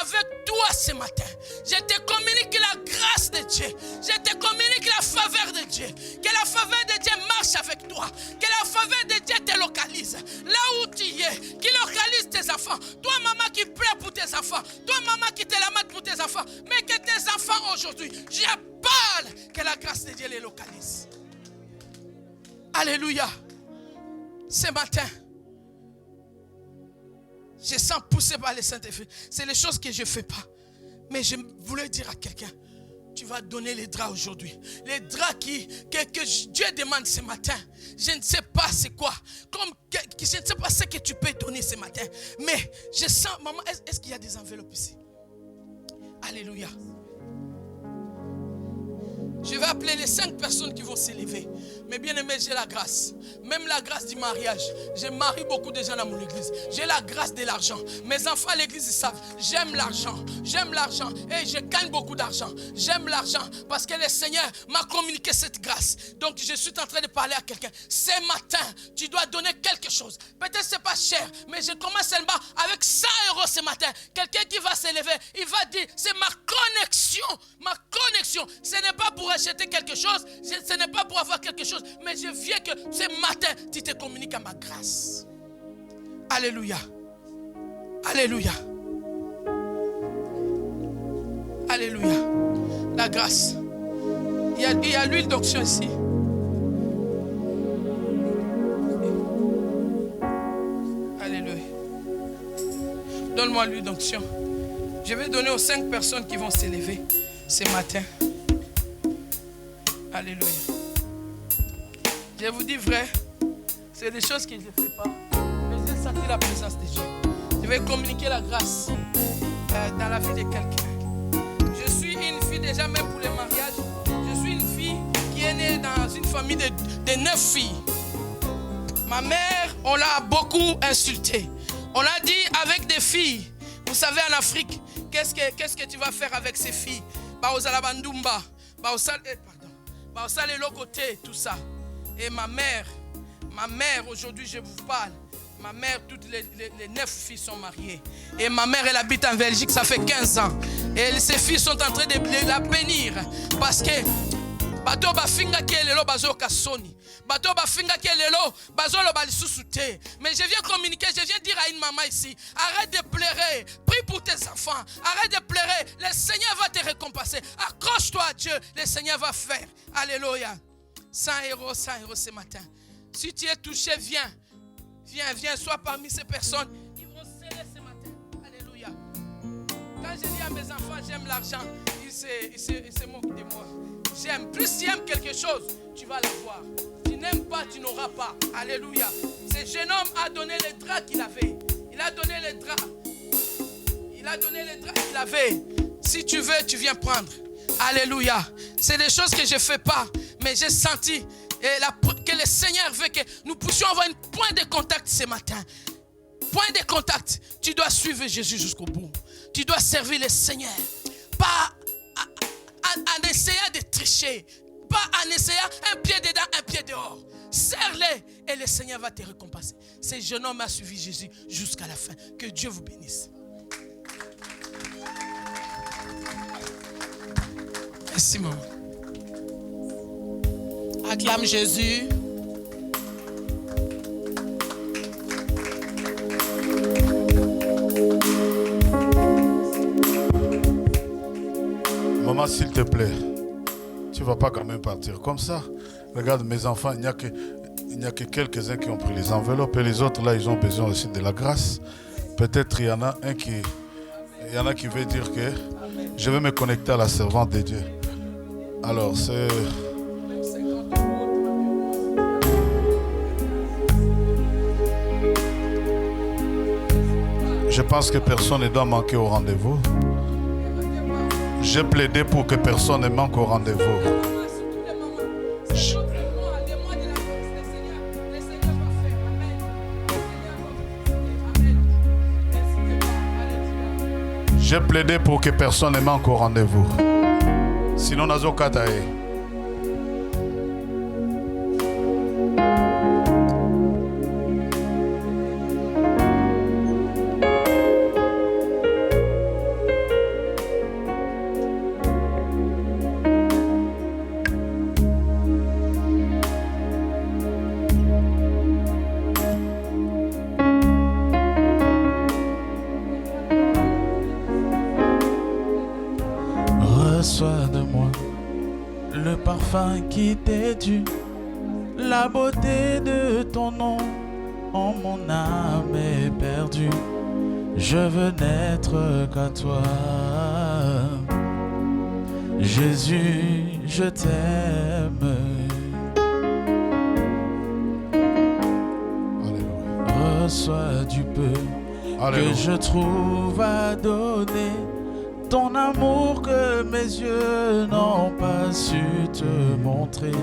avec toi ce matin. Je te communique la grâce de Dieu. Je te communique la faveur de Dieu. Que la faveur de Dieu marche avec toi. Que la faveur de Dieu te localise. Là où tu es. Qui localise tes enfants. Toi, maman qui pleure pour tes enfants. Toi, maman qui te lamente pour tes enfants. Mais que tes enfants aujourd'hui, je parle que la grâce de Dieu les localise. Alléluia. Ce matin, je sens poussé par le Saint-Esprit. C'est les choses que je ne fais pas. Mais je voulais dire à quelqu'un, tu vas donner les draps aujourd'hui. Les draps que Dieu demande ce matin. Je ne sais pas c'est quoi. Je ne sais pas ce que tu peux donner ce matin. Mais je sens, maman, est-ce qu'il y a des enveloppes ici? Alléluia. Je vais appeler les 5 personnes qui vont s'élever. Mais bien aimé, j'ai la grâce. Même la grâce du mariage. Je marie beaucoup de gens dans mon église. J'ai la grâce de l'argent. Mes enfants à l'église, ils savent. J'aime l'argent. J'aime l'argent. Et je gagne beaucoup d'argent. J'aime l'argent. Parce que le Seigneur m'a communiqué cette grâce. Donc je suis en train de parler à quelqu'un. Ce matin, tu dois donner quelque chose. Peut-être ce n'est pas cher. Mais je commence seulement avec 100 € ce matin. Quelqu'un qui va s'élever, il va dire, c'est ma connexion. Ma connexion. Ce n'est pas pour acheter quelque chose. Ce n'est pas pour avoir quelque chose. Mais je viens que ce matin, tu te communiques à ma grâce. Alléluia. Alléluia. Alléluia. La grâce. Il y a l'huile d'onction ici. Alléluia. Donne-moi l'huile d'onction. Je vais donner aux 5 personnes qui vont s'élever ce matin. Alléluia. Je vous dis vrai, c'est des choses que je ne fais pas. Mais j'ai senti la présence de Dieu. Je vais communiquer la grâce dans la vie de quelqu'un. Je suis une fille déjà, même pour les mariages. Je suis une fille qui est née dans une famille de 9 filles. Ma mère, on l'a beaucoup insultée. On a dit avec des filles, vous savez en Afrique, qu'est-ce que tu vas faire avec ces filles? Baosala bandumba, baosala le côté, tout ça. Et ma mère, aujourd'hui je vous parle. Ma mère, toutes les 9 filles sont mariées. Et ma mère, elle habite en Belgique, ça fait 15 ans. Et ses filles sont en train de la bénir. Parce que bato bafinga kelelo bazo kasoni. Bato bafinga kelelo bazo lo balisusu te. Mais je viens communiquer, je viens dire à une maman ici, arrête de pleurer, prie pour tes enfants, arrête de pleurer, le Seigneur va te récompenser. Accroche-toi à Dieu, le Seigneur va faire. Alléluia. 100 euros ce matin. Si tu es touché, viens, sois parmi ces personnes. Ils vont sceller ce matin. Alléluia. Quand je dis à mes enfants, j'aime l'argent, ils se moquent de moi. J'aime. Plus tu aimes quelque chose, tu vas l'avoir. Tu n'aimes pas, tu n'auras pas. Alléluia. Ce jeune homme a donné les draps qu'il avait. Il a donné les draps. Qu'il avait. Si tu veux, tu viens prendre. Alléluia. C'est des choses que je ne fais pas, mais j'ai senti que le Seigneur veut que nous puissions avoir un point de contact ce matin. Point de contact. Tu dois suivre Jésus jusqu'au bout. Tu dois servir le Seigneur. Pas en essayant de tricher. Pas en essayant un pied dedans, un pied dehors. Serre-les et le Seigneur va te récompenser. Ce jeune homme a suivi Jésus jusqu'à la fin. Que Dieu vous bénisse. Merci, maman. Acclame Jésus. Maman, s'il te plaît, tu ne vas pas quand même partir comme ça. Regarde mes enfants, il n'y a que quelques-uns qui ont pris les enveloppes et les autres là, ils ont besoin aussi de la grâce. Peut-être il y en a qui veut dire que je vais me connecter à la servante de Dieu. Alors c'est... Je pense que personne ne doit manquer au rendez-vous. J'ai plaidé pour que personne ne manque au rendez-vous. J'ai plaidé pour que personne ne manque au rendez-vous. Sinon, nazo katae. Reçois de moi le parfum qui t'est dû, la beauté de ton nom. Oh, mon âme est perdue, je veux n'être qu'à toi. Jésus, je t'aime. Alléluia. Reçois du peu que je trouve à donner. Ton amour que mes yeux n'ont pas su te montrer.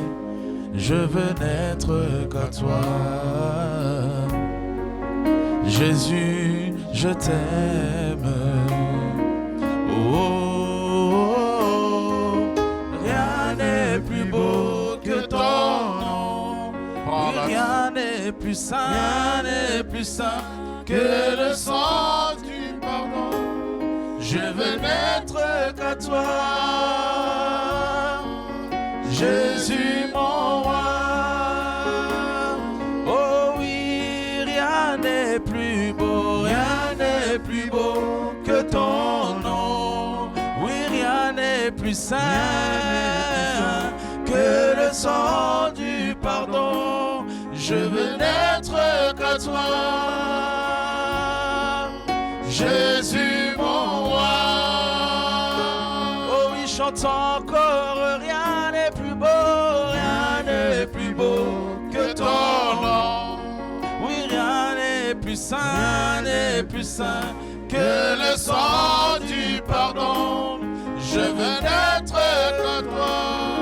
Je veux n'être qu'à toi. Jésus, je t'aime. Oh, oh, oh, rien n'est plus beau que ton nom. Rien n'est plus saint, que le sang du pardon. Je veux n'être qu'à toi, Jésus mon roi. Oh oui, rien n'est plus beau que ton nom. Oui, rien n'est plus saint sang du pardon. Je veux n'être qu'à toi, Jésus mon roi. Oh oui, chante encore, rien n'est plus beau, rien n'est plus beau que ton nom. Oui, rien n'est plus saint que le sang du pardon. Je veux n'être qu'à toi,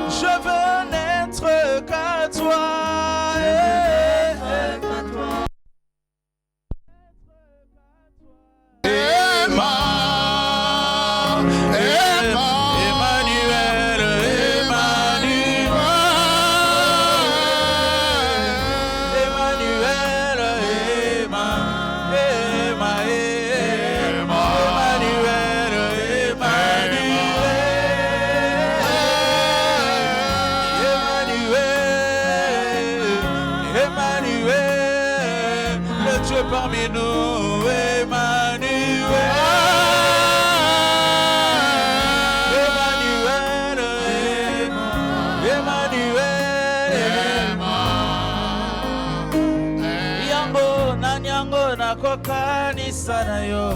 je veux n'être qu'à toi. Parmi nous, Emmanuel, Emmanuel, Emmanuel, Yango na nyango na kokanisa na yo,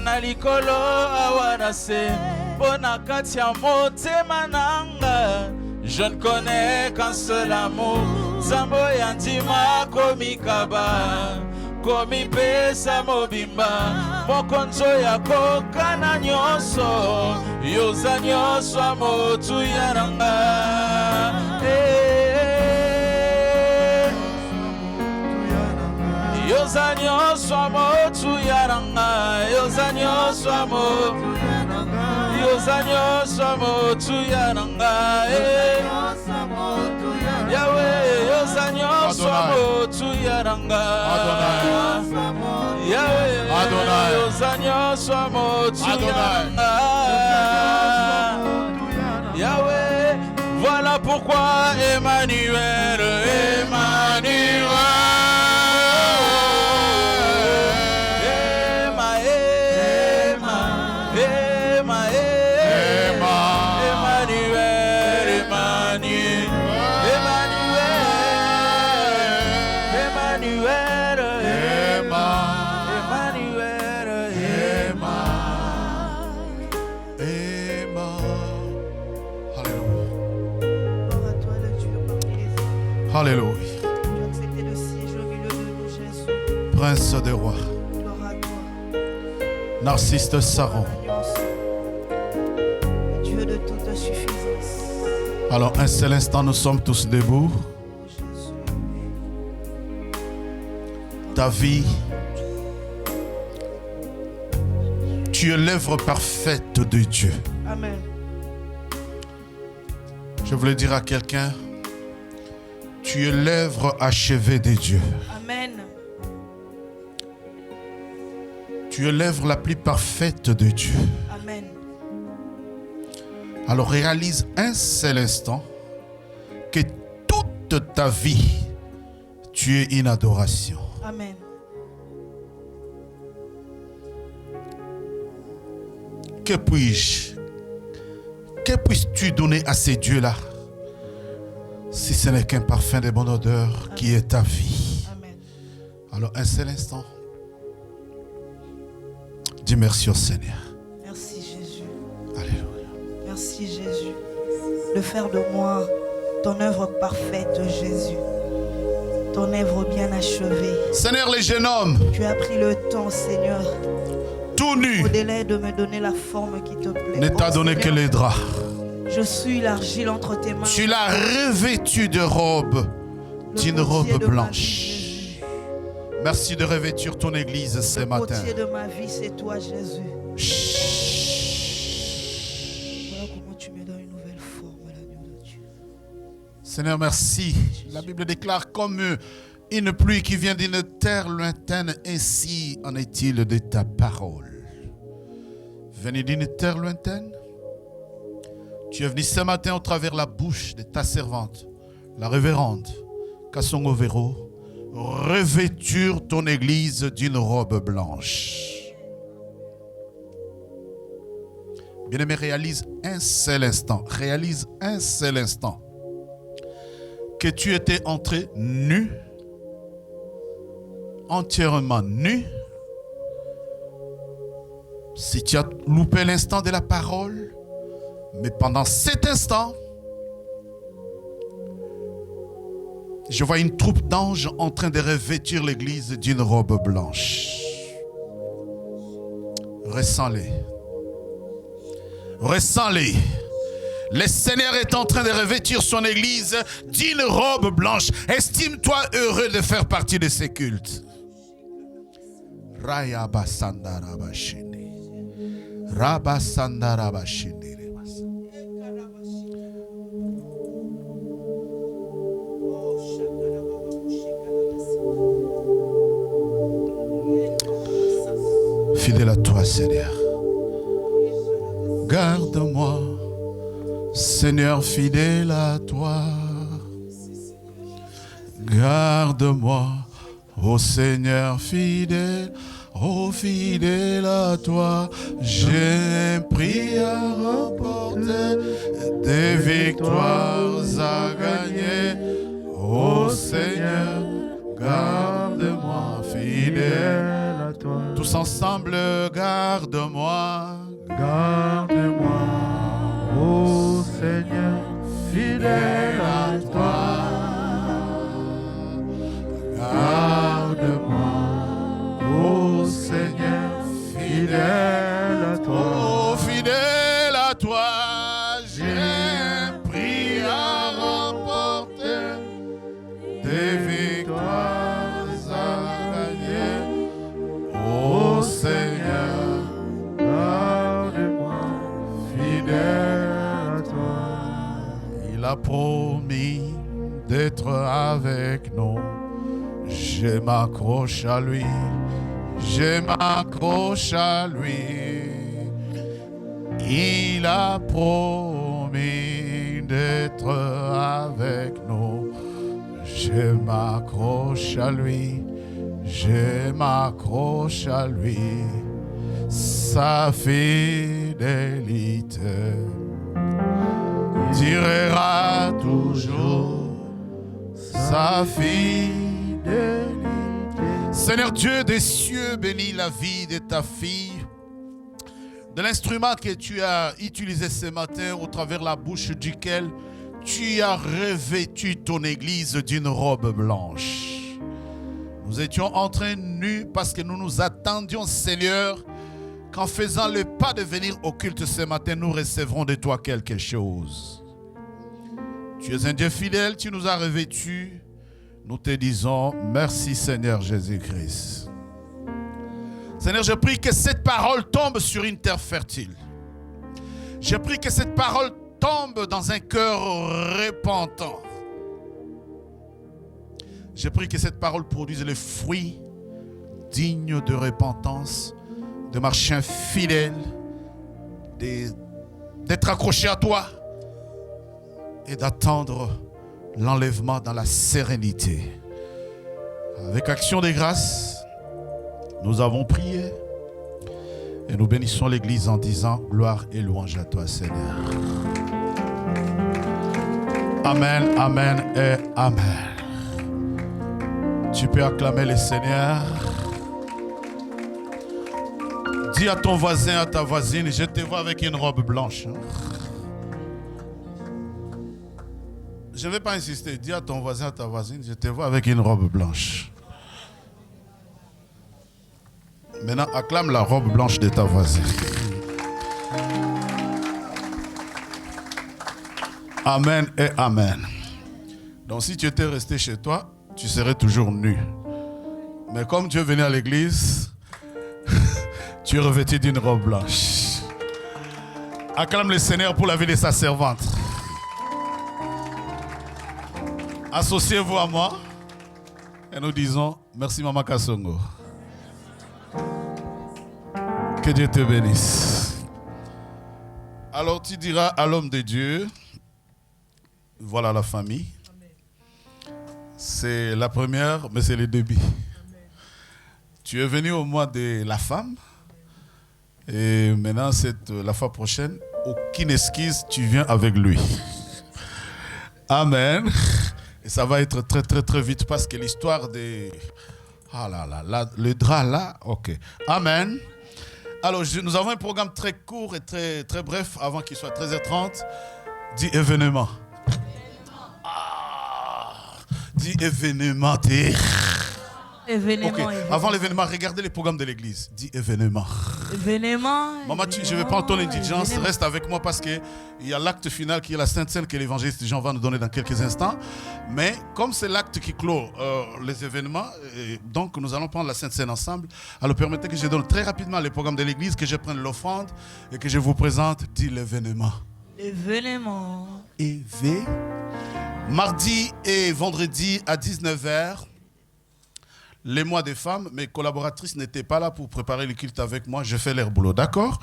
na likolo awana se, bona kati ya motema nanga. Je ne connais qu'un seul amour, Zambo yandima komikaba. Komi pesa mobimba mokonzo ya kokana nyonso yoza nyonso amotu yananga yoza nyonso amotu yananga yoza nyonso amotu yananga yoza nyonso amotu yananga Yahweh, yoza nyonso amotu yananga Yahweh, yoza nyonso amotu yananga Yahweh, voilà pourquoi Emmanuel, Emmanuel Alléluia. Tu as accepté le siège au milieu de nous, Jésus. Prince des rois. Gloire à toi. Narcisse de Saron. Dieu de toute suffisance. Alors un seul instant, nous sommes tous debout. Oh, Jésus. Ta vie, tu es l'œuvre parfaite de Dieu. Amen. Je voulais dire à quelqu'un, tu es l'œuvre achevée de Dieu. Amen. Tu es l'œuvre la plus parfaite de Dieu. Amen. Alors réalise un seul instant que toute ta vie, tu es une adoration. Amen. Que puisses-tu donner à ces dieux-là si ce n'est qu'un parfum de bonne odeur qui est ta vie? Amen. Alors un seul instant, dis merci au Seigneur. Merci Jésus. Alléluia. Merci Jésus de faire de moi ton œuvre parfaite, Jésus. Ton œuvre bien achevée. Seigneur, les jeunes hommes, Tu as pris le temps, Seigneur, tout nus, au délai de me donner la forme qui te plaît. ne t'a Oh, donné que Seigneur, les draps. je suis l'argile entre tes mains. Tu l'as revêtu de robe, Le d'une potier robe de ma blanche. vie, Jésus. Merci de revêtir ton église ce Le matin. potier de ma vie, c'est toi, Jésus. Chut. Voilà comment tu me donnes une nouvelle forme, l'agneau de Dieu. Seigneur, merci. La Bible déclare comme une pluie qui vient d'une terre lointaine, ainsi en est-il de ta parole. Venu d'une terre lointaine, tu es venu ce matin au travers la bouche de ta servante, la révérende Kassongo Véro, revêtir ton église d'une robe blanche. Bien-aimé, réalise un seul instant que tu étais entré nu, entièrement nu, si tu as loupé l'instant de la parole, mais pendant cet instant, je vois une troupe d'anges en train de revêtir l'église d'une robe blanche. Ressens-les. Ressens-les. Le Seigneur est en train de revêtir son église d'une robe blanche. Estime-toi heureux de faire partie de ces cultes. Raya basandarabashini. Rabasandarabashini. Fidèle à toi, Seigneur. Garde-moi, Seigneur, fidèle à toi. Garde-moi, ô Seigneur, fidèle, ô fidèle à toi. J'ai pris à remporter des victoires à gagner. Ô Seigneur, garde-moi, fidèle. Tous ensemble, garde-moi. Garde-moi, ô Seigneur, fidèle à toi. Garde-moi, ô Seigneur, fidèle à toi. Oh, fidèle à toi, j'ai pris à remporter des victoires à gagner. Ô Seigneur, garde-moi, fidèle à toi. il a promis d'être avec nous. Je m'accroche à lui, je m'accroche à lui. Il a promis d'être avec nous. Je m'accroche à lui, je m'accroche à lui. Sa fidélité durera toujours. Sa fidélité. Seigneur Dieu des cieux, bénis la vie de ta fille, de l'instrument que tu as utilisé ce matin au travers la bouche duquel tu as revêtu ton église d'une robe blanche. Nous étions entrés nus parce que nous nous attendions, Seigneur, qu'en faisant le pas de venir au culte ce matin, nous recevrons de toi quelque chose. Tu es un Dieu fidèle, tu nous as revêtus. Nous te disons merci Seigneur Jésus-Christ. Seigneur, je prie que cette parole tombe sur une terre fertile. Je prie que cette parole tombe dans un cœur repentant. Je prie que cette parole produise les fruits dignes de repentance, de marcher fidèle, d'être accroché à toi et d'attendre l'enlèvement dans la sérénité. Avec action de grâce, nous avons prié et nous bénissons l'Église en disant gloire et louange à toi, Seigneur. Amen, amen et amen. Tu peux acclamer le Seigneur. Dis à ton voisin, à ta voisine, je te vois avec une robe blanche. Je ne vais pas insister. Dis à ton voisin, à ta voisine, je te vois avec une robe blanche. Maintenant, acclame la robe blanche de ta voisine. Amen et amen. Donc si tu étais resté chez toi, tu serais toujours nu. Mais comme tu es venu à l'église, tu es revêtu d'une robe blanche. Acclame le Seigneur pour la vie de sa servante. Associez-vous à moi et nous disons merci Maman Kassongo. Que Dieu te bénisse. Alors tu diras à l'homme de Dieu, voilà la famille. C'est la première, mais c'est le début. Tu es venu au mois de la femme. Et maintenant, la fois prochaine, aucune esquisse, tu viens avec lui. Amen. Et ça va être très très très vite parce que l'histoire des... Ah là, le drap là, ok. Amen. Alors, nous avons un programme très court et très, très bref avant qu'il soit 13h30. Dis événement. Dis événement. Événement, Okay. événement. Avant l'événement, regardez les programmes de l'église. Dis événement. Événement. Maman, je vais prendre ton indulgence. Reste avec moi parce qu'il y a l'acte final qui est la Sainte Seine que l'évangéliste Jean va nous donner dans quelques instants. Mais comme c'est l'acte qui clôt les événements, donc nous allons prendre la Sainte Seine ensemble. Alors permettez que je donne très rapidement les programmes de l'église, que je prenne l'offrande et que je vous présente. Dis l'événement. Événement. Mardi et vendredi à 19h. Les mois des femmes, mes collaboratrices n'étaient pas là pour préparer le culte avec moi. Je fais leur boulot, d'accord?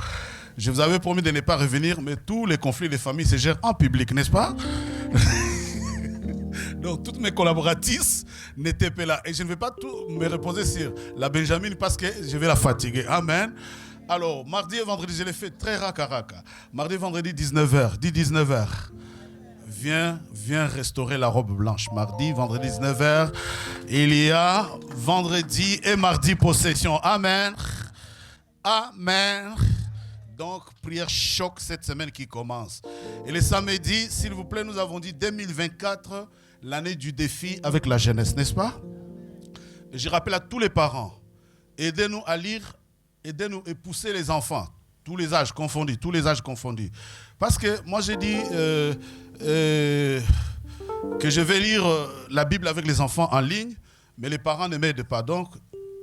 Je vous avais promis de ne pas revenir, mais tous les conflits des familles se gèrent en public, n'est-ce pas? Donc, toutes mes collaboratrices n'étaient pas là. Et je ne vais pas tout me reposer sur la Benjamin parce que je vais la fatiguer. Amen. Alors, mardi et vendredi, je l'ai fait très raka. Mardi et vendredi, 19h. Dis 19h. Viens restaurer la robe blanche. Mardi, vendredi, 19h. Il y a vendredi et mardi possession. Amen. Amen. Donc, prière choc cette semaine qui commence. Et le samedi, s'il vous plaît, nous avons dit 2024, l'année du défi avec la jeunesse, n'est-ce pas? Et je rappelle à tous les parents, aidez-nous à lire, aidez-nous et pousser les enfants. Tous les âges confondus. Parce que moi j'ai dit que je vais lire la Bible avec les enfants en ligne, mais les parents ne m'aident pas. Donc,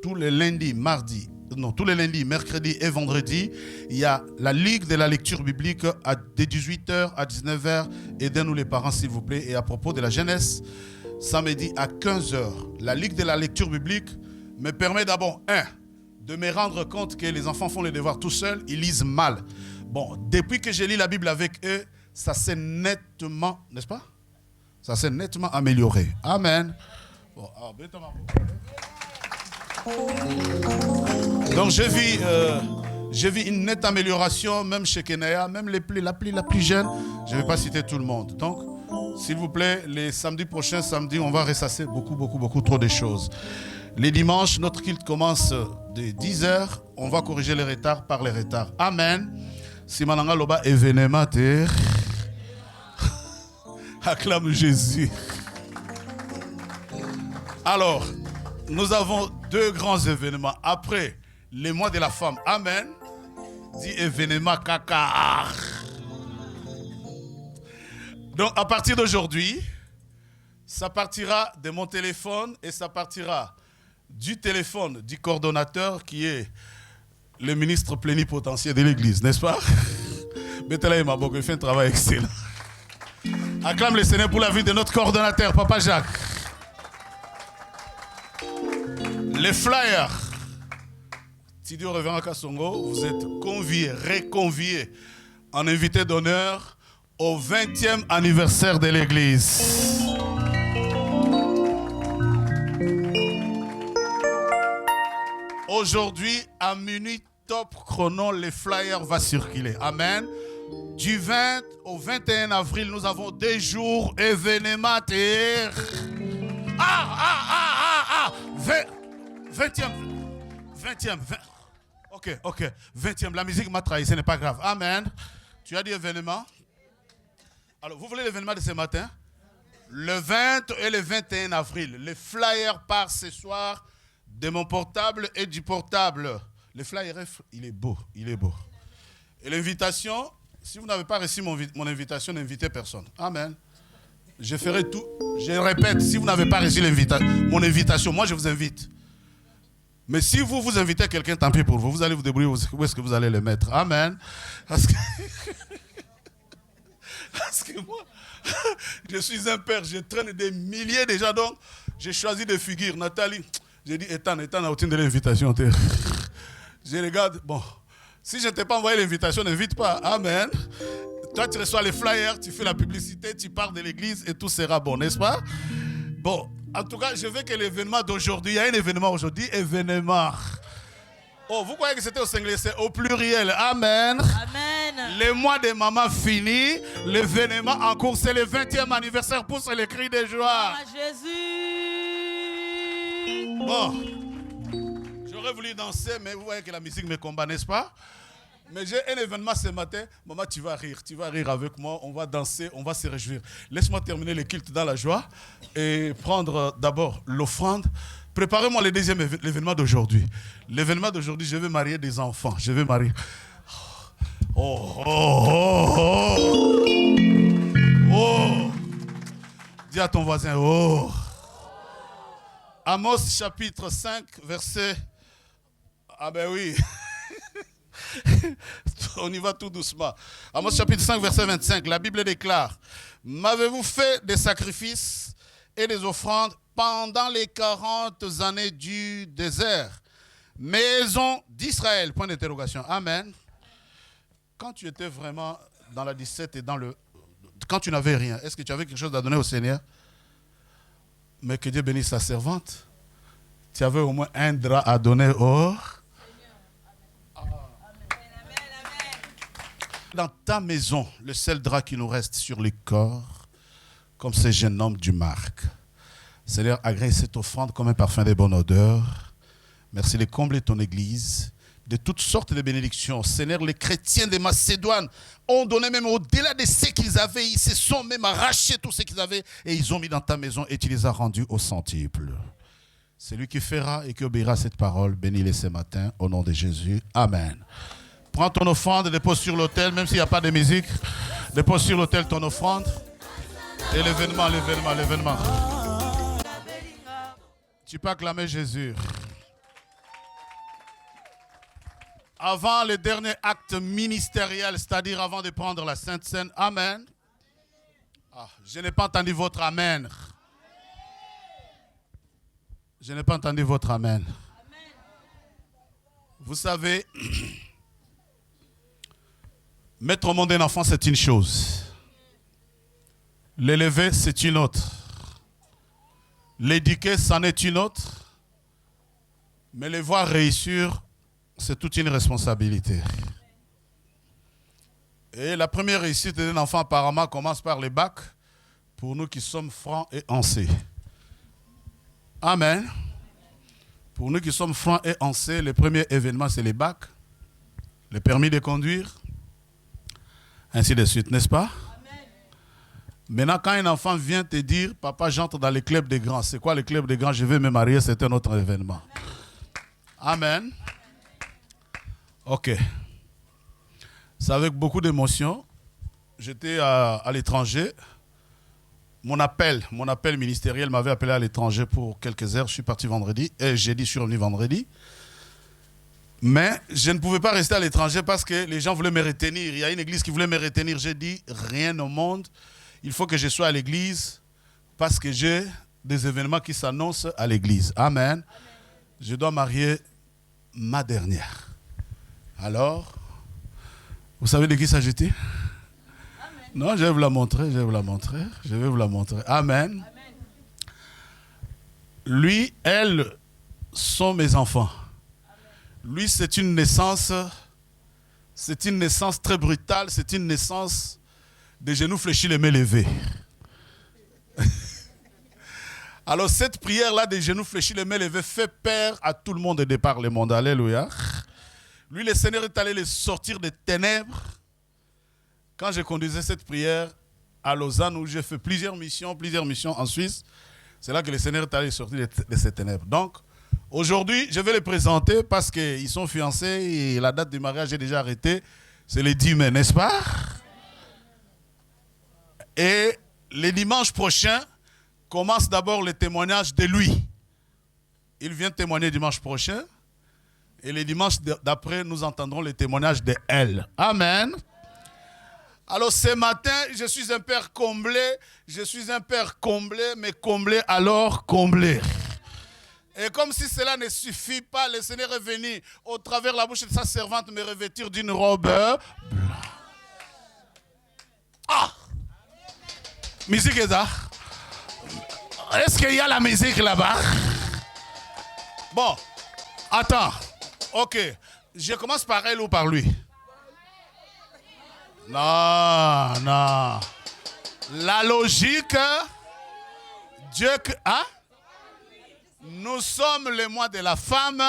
tous les lundis, mercredis et vendredis, il y a la Ligue de la lecture biblique de 18h à 19h. Aidez-nous les parents s'il vous plaît. Et à propos de la jeunesse, samedi à 15h, la Ligue de la lecture biblique me permet d'abord, de me rendre compte que les enfants font les devoirs tout seuls, ils lisent mal. Bon, depuis que je lis la Bible avec eux, ça s'est nettement, n'est-ce pas? Ça s'est nettement amélioré. Amen. Bon, donc je vis une nette amélioration, même chez Kenaya, même la plus jeune. Je ne vais pas citer tout le monde. Donc, s'il vous plaît, les samedis prochains, on va ressasser beaucoup trop de choses. Les dimanches, notre culte commence de 10h. On va corriger les retards par les retards. Amen. Simananga loba événement. Acclame Jésus. Alors, nous avons 2 grands événements. Après, les mois de la femme. Amen. Dit événement caca. Donc, à partir d'aujourd'hui, ça partira de mon téléphone et ça partira du téléphone du coordonnateur qui est le ministre plénipotentiaire de l'église, n'est-ce pas? Betela Maboko, il fait un travail excellent. Acclame le Seigneur pour la vie de notre coordonnateur, Papa Jacques. Les flyers. Tidio Révérend Kassongo, vous êtes conviés, réconviés en invité d'honneur au 20e anniversaire de l'église. Aujourd'hui, à minuit top chrono, les flyers vont circuler. Amen. Du 20 au 21 avril, nous avons des jours événementaires. 20e. Ok. 20e. La musique m'a trahi, ce n'est pas grave. Amen. Tu as dit événement. Alors, vous voulez l'événement de ce matin? Le 20 et le 21 avril. Les flyers partent ce soir de mon portable et du portable. Le flyer, il est beau. Et l'invitation, si vous n'avez pas reçu mon invitation, n'invitez personne. Amen. Je ferai tout. Je répète, si vous n'avez pas reçu mon invitation, moi je vous invite. Mais si vous invitez quelqu'un, tant pis pour vous. Vous allez vous débrouiller où est-ce que vous allez le mettre. Amen. Parce que moi, je suis un père, je traîne des milliers de gens. Donc, j'ai choisi des figures. Nathalie, j'ai dit, Ethan a obtenu de l'invitation. Je regarde, bon, si je ne t'ai pas envoyé l'invitation, n'invite pas. Amen. Toi, tu reçois les flyers, tu fais la publicité, tu pars de l'église et tout sera bon, n'est-ce pas? Bon, en tout cas, je veux que l'événement d'aujourd'hui, il y a un événement aujourd'hui, événement. Oh, vous croyez que c'était au singulier, c'est au pluriel. Amen. Amen. Le mois des mamans fini, l'événement en cours, c'est le 20e anniversaire, pousse les cris de joie. À Jésus. Bon, j'aurais voulu danser, mais vous voyez que la musique me combat, n'est-ce pas? Mais j'ai un événement ce matin. Maman, tu vas rire avec moi, on va danser, on va se réjouir. Laisse-moi terminer le culte dans la joie et prendre d'abord l'offrande. Préparez-moi le deuxième événement d'aujourd'hui. L'événement d'aujourd'hui, je vais marier des enfants. Je vais marier... Oh, oh, oh, oh. Oh. Dis à ton voisin, oh. Amos chapitre 5, verset... Ah ben oui. On y va tout doucement. Amos chapitre 5, verset 25. La Bible déclare: m'avez-vous fait des sacrifices et des offrandes pendant les 40 années du désert, maison d'Israël? Point d'interrogation. Amen. Quand tu étais vraiment dans la 17 et quand tu n'avais rien, est-ce que tu avais quelque chose à donner au Seigneur? Mais que Dieu bénisse sa servante. Tu avais au moins un drap à donner au... Dans ta maison, le seul drap qui nous reste sur le corps, comme ce jeune homme du Marc. Seigneur, agrée cette offrande comme un parfum de bonne odeur. Merci de combler ton église de toutes sortes de bénédictions. Seigneur, les chrétiens de Macédoine ont donné même au-delà de ce qu'ils avaient. Ils se sont même arrachés tout ce qu'ils avaient et ils ont mis dans ta maison et tu les as rendus au centuple. C'est lui qui fera et qui obéira à cette parole. Bénis-les ce matin au nom de Jésus. Amen. Prends ton offrande, dépose sur l'autel, même s'il n'y a pas de musique. Dépose sur l'autel ton offrande. Et l'événement. Tu peux acclamer Jésus. Avant le dernier acte ministériel, c'est-à-dire avant de prendre la Sainte Seine. Amen. Ah, je n'ai pas entendu votre Amen. Je n'ai pas entendu votre Amen. Vous savez, mettre au monde un enfant, c'est une chose. L'élever, c'est une autre. L'éduquer, c'en est une autre. Mais les voir réussir, c'est toute une responsabilité. Et la première réussite d'un enfant, apparemment, commence par les bacs, pour nous qui sommes francs et ancés. Amen. Pour nous qui sommes francs et ancés, le premier événement, c'est les bacs, le permis de conduire, ainsi de suite, n'est-ce pas? Amen. Maintenant, quand un enfant vient te dire, papa, j'entre dans les clubs des grands. C'est quoi le club des grands? Je vais me marier, c'est un autre événement. Amen. Ok. C'est avec beaucoup d'émotion. J'étais à l'étranger. Mon appel ministériel m'avait appelé à l'étranger pour quelques heures. Je suis parti vendredi. Et jeudi, je suis revenu vendredi. Mais je ne pouvais pas rester à l'étranger parce que les gens voulaient me retenir. Il y a une église qui voulait me retenir. J'ai dit, rien au monde. Il faut que je sois à l'église parce que j'ai des événements qui s'annoncent à l'église. Amen. Je dois marier ma dernière. Alors, vous savez de qui s'agit-il? Non, je vais vous la montrer, je vais vous la montrer. Amen. Lui, elle sont mes enfants. Lui, c'est une naissance très brutale, c'est une naissance des genoux fléchis, les mains levées. Alors cette prière-là des genoux fléchis, les mains levées fait peur à tout le monde et de par le monde. Alléluia. Lui, le Seigneur est allé les sortir des ténèbres. Quand je conduisais cette prière à Lausanne, où j'ai fait plusieurs missions en Suisse, c'est là que le Seigneur est allé sortir de ces ténèbres. Donc, aujourd'hui, je vais les présenter parce qu'ils sont fiancés et la date du mariage est déjà arrêtée. C'est le 10 mai, n'est-ce pas? Et le dimanche prochain commence d'abord le témoignage de lui. Il vient témoigner dimanche prochain. Et le dimanche d'après, nous entendrons le témoignage de elle. Amen. Alors ce matin, je suis un père comblé, mais comblé alors comblé. Et comme si cela ne suffit pas, le Seigneur est venu au travers de la bouche de sa servante me revêtir d'une robe blanche. Ah! Musique est là. Est-ce qu'il y a la musique là-bas? Bon, attends. Ok, je commence par elle ou par lui? Non, non. La logique, Dieu... Hein? Nous sommes le mois de la femme,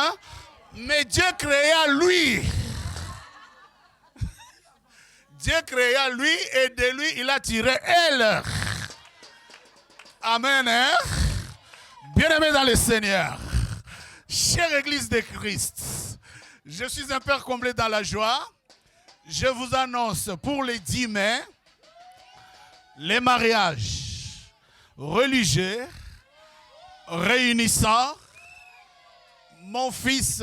mais Dieu créa lui. Dieu créa lui et de lui, il a tiré elle. Amen. Hein? Bien-aimés dans le Seigneur, chère Église de Christ, je suis un père comblé dans la joie. Je vous annonce pour le 10 mai, les mariages religieux réunissant mon fils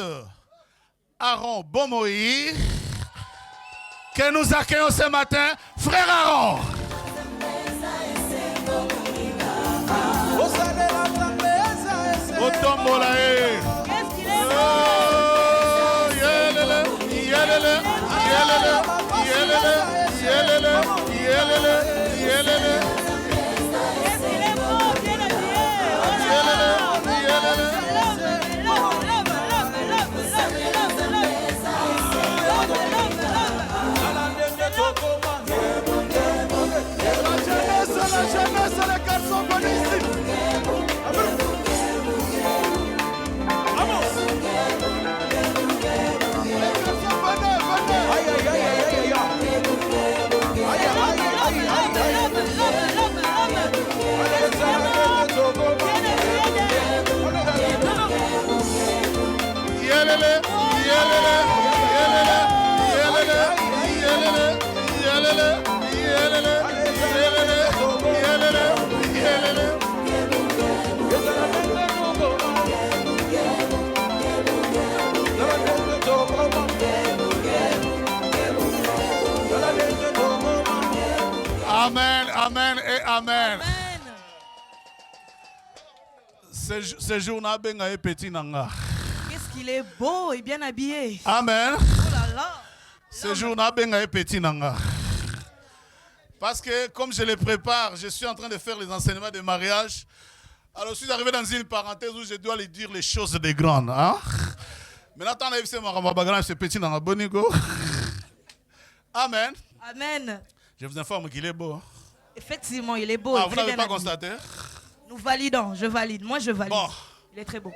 Aaron Bomoï, que nous accueillons ce matin, frère Aaron. Amen, amen et amen. Ce jour-là, petit nanga. Qu'est-ce qu'il est beau et bien habillé. Amen. Oh là là. Ce jour-là, petit nanga. Parce que comme je les prépare, je suis en train de faire les enseignements de mariage. Alors je suis arrivé dans une parenthèse où je dois lui dire les choses des grandes. Hein? Maintenant, on a vu ce petit nanga bonigo. Amen. Amen. Je vous informe qu'il est beau. Hein? Effectivement, il est beau. Ah, vous n'avez pas constaté? Nous validons, je valide. Moi, je valide. Bon. Il est très beau.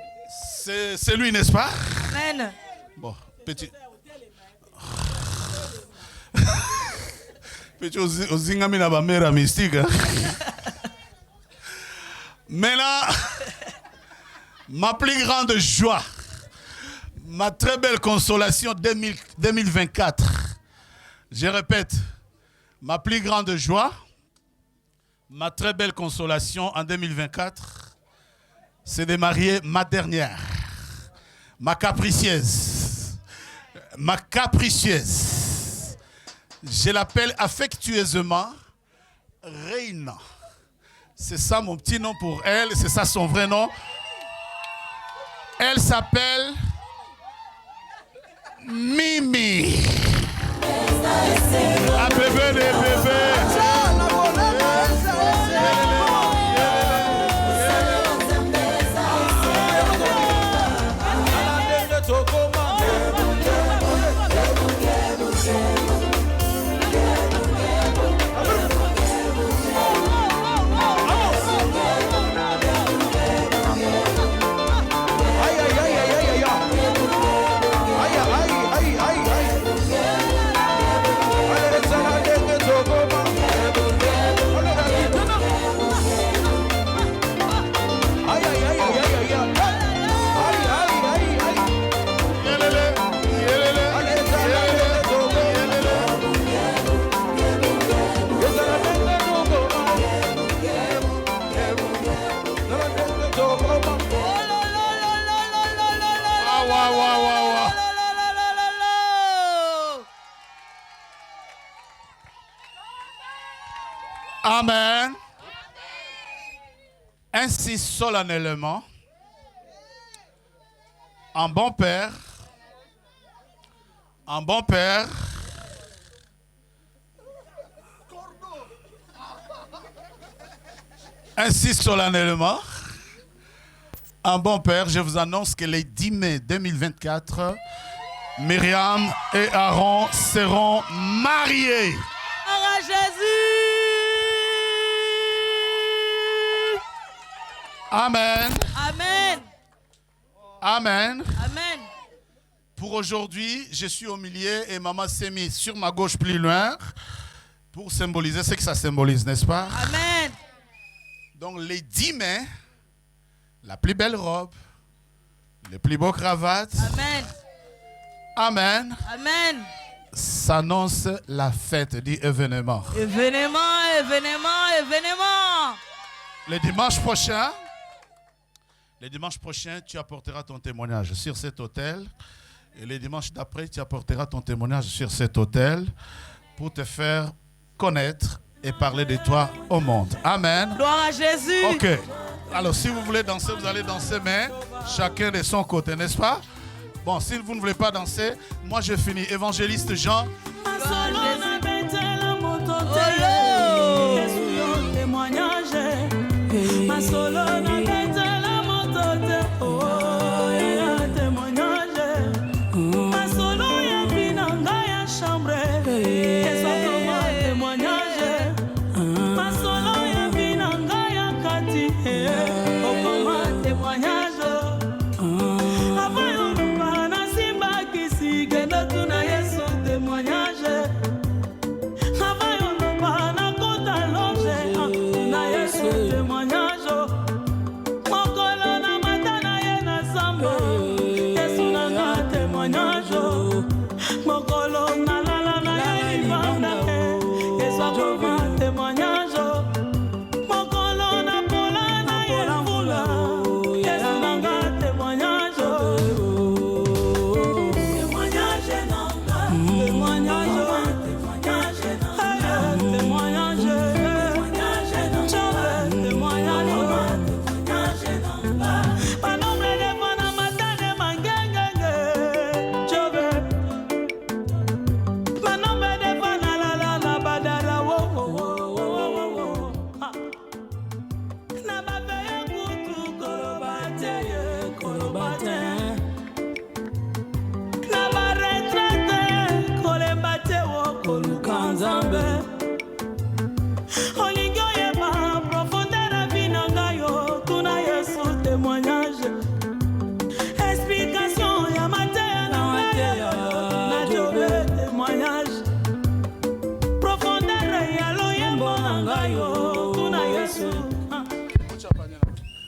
C'est lui, n'est-ce pas? Amen. Bon, petit. Petit ozingami na ba mère mystique. Maintenant, ma plus grande joie, ma très belle consolation 2024. Je répète, ma plus grande joie, ma très belle consolation en 2024, c'est de marier ma dernière, ma capricieuse. Ma capricieuse. Je l'appelle affectueusement Reina. C'est ça mon petit nom pour elle, c'est ça son vrai nom. Elle s'appelle Mimi. Ah bébé des bébés. Amen. Ainsi solennellement, un bon père, ainsi solennellement, un bon père, je vous annonce que le 10 mai 2024, Myriam et Aaron seront mariés. Amen. Amen. Amen. Amen. Pour aujourd'hui, je suis au milieu et maman s'est mise sur ma gauche plus loin pour symboliser ce que ça symbolise, n'est-ce pas? Amen. Donc les 10 mains, la plus belle robe, les plus beaux cravates. Amen. Amen. Amen. S'annonce la fête du événement. Événement, événement, événement. Le dimanche prochain, tu apporteras ton témoignage sur cet autel. Et le dimanche d'après, tu apporteras ton témoignage sur cet autel pour te faire connaître et parler de toi au monde. Amen. Gloire à Jésus. Ok. Alors, si vous voulez danser, vous allez danser, mais chacun de son côté, n'est-ce pas? Bon, si vous ne voulez pas danser, moi je finis. Évangéliste Jean.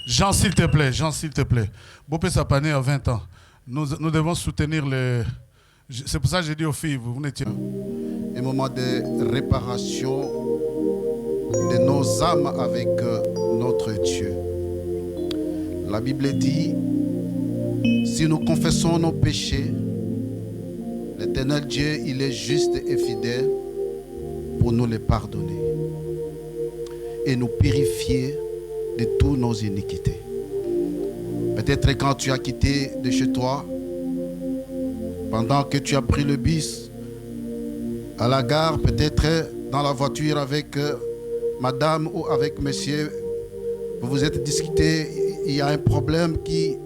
Jean, s'il te plaît, Jean, s'il te plaît. Bopé Sapané a 20 ans. Nous devons soutenir le... C'est pour ça que j'ai dit aux filles, vous venez... Un moment de réparation de nos âmes avec notre Dieu. La Bible dit, si nous confessons nos péchés, l'Éternel Dieu, il est juste et fidèle pour nous les pardonner et nous purifier de toutes nos iniquités. Peut-être quand tu as quitté de chez toi, pendant que tu as pris le bus à la gare, peut-être dans la voiture avec madame ou avec monsieur, vous vous êtes discuté, il y a un problème qui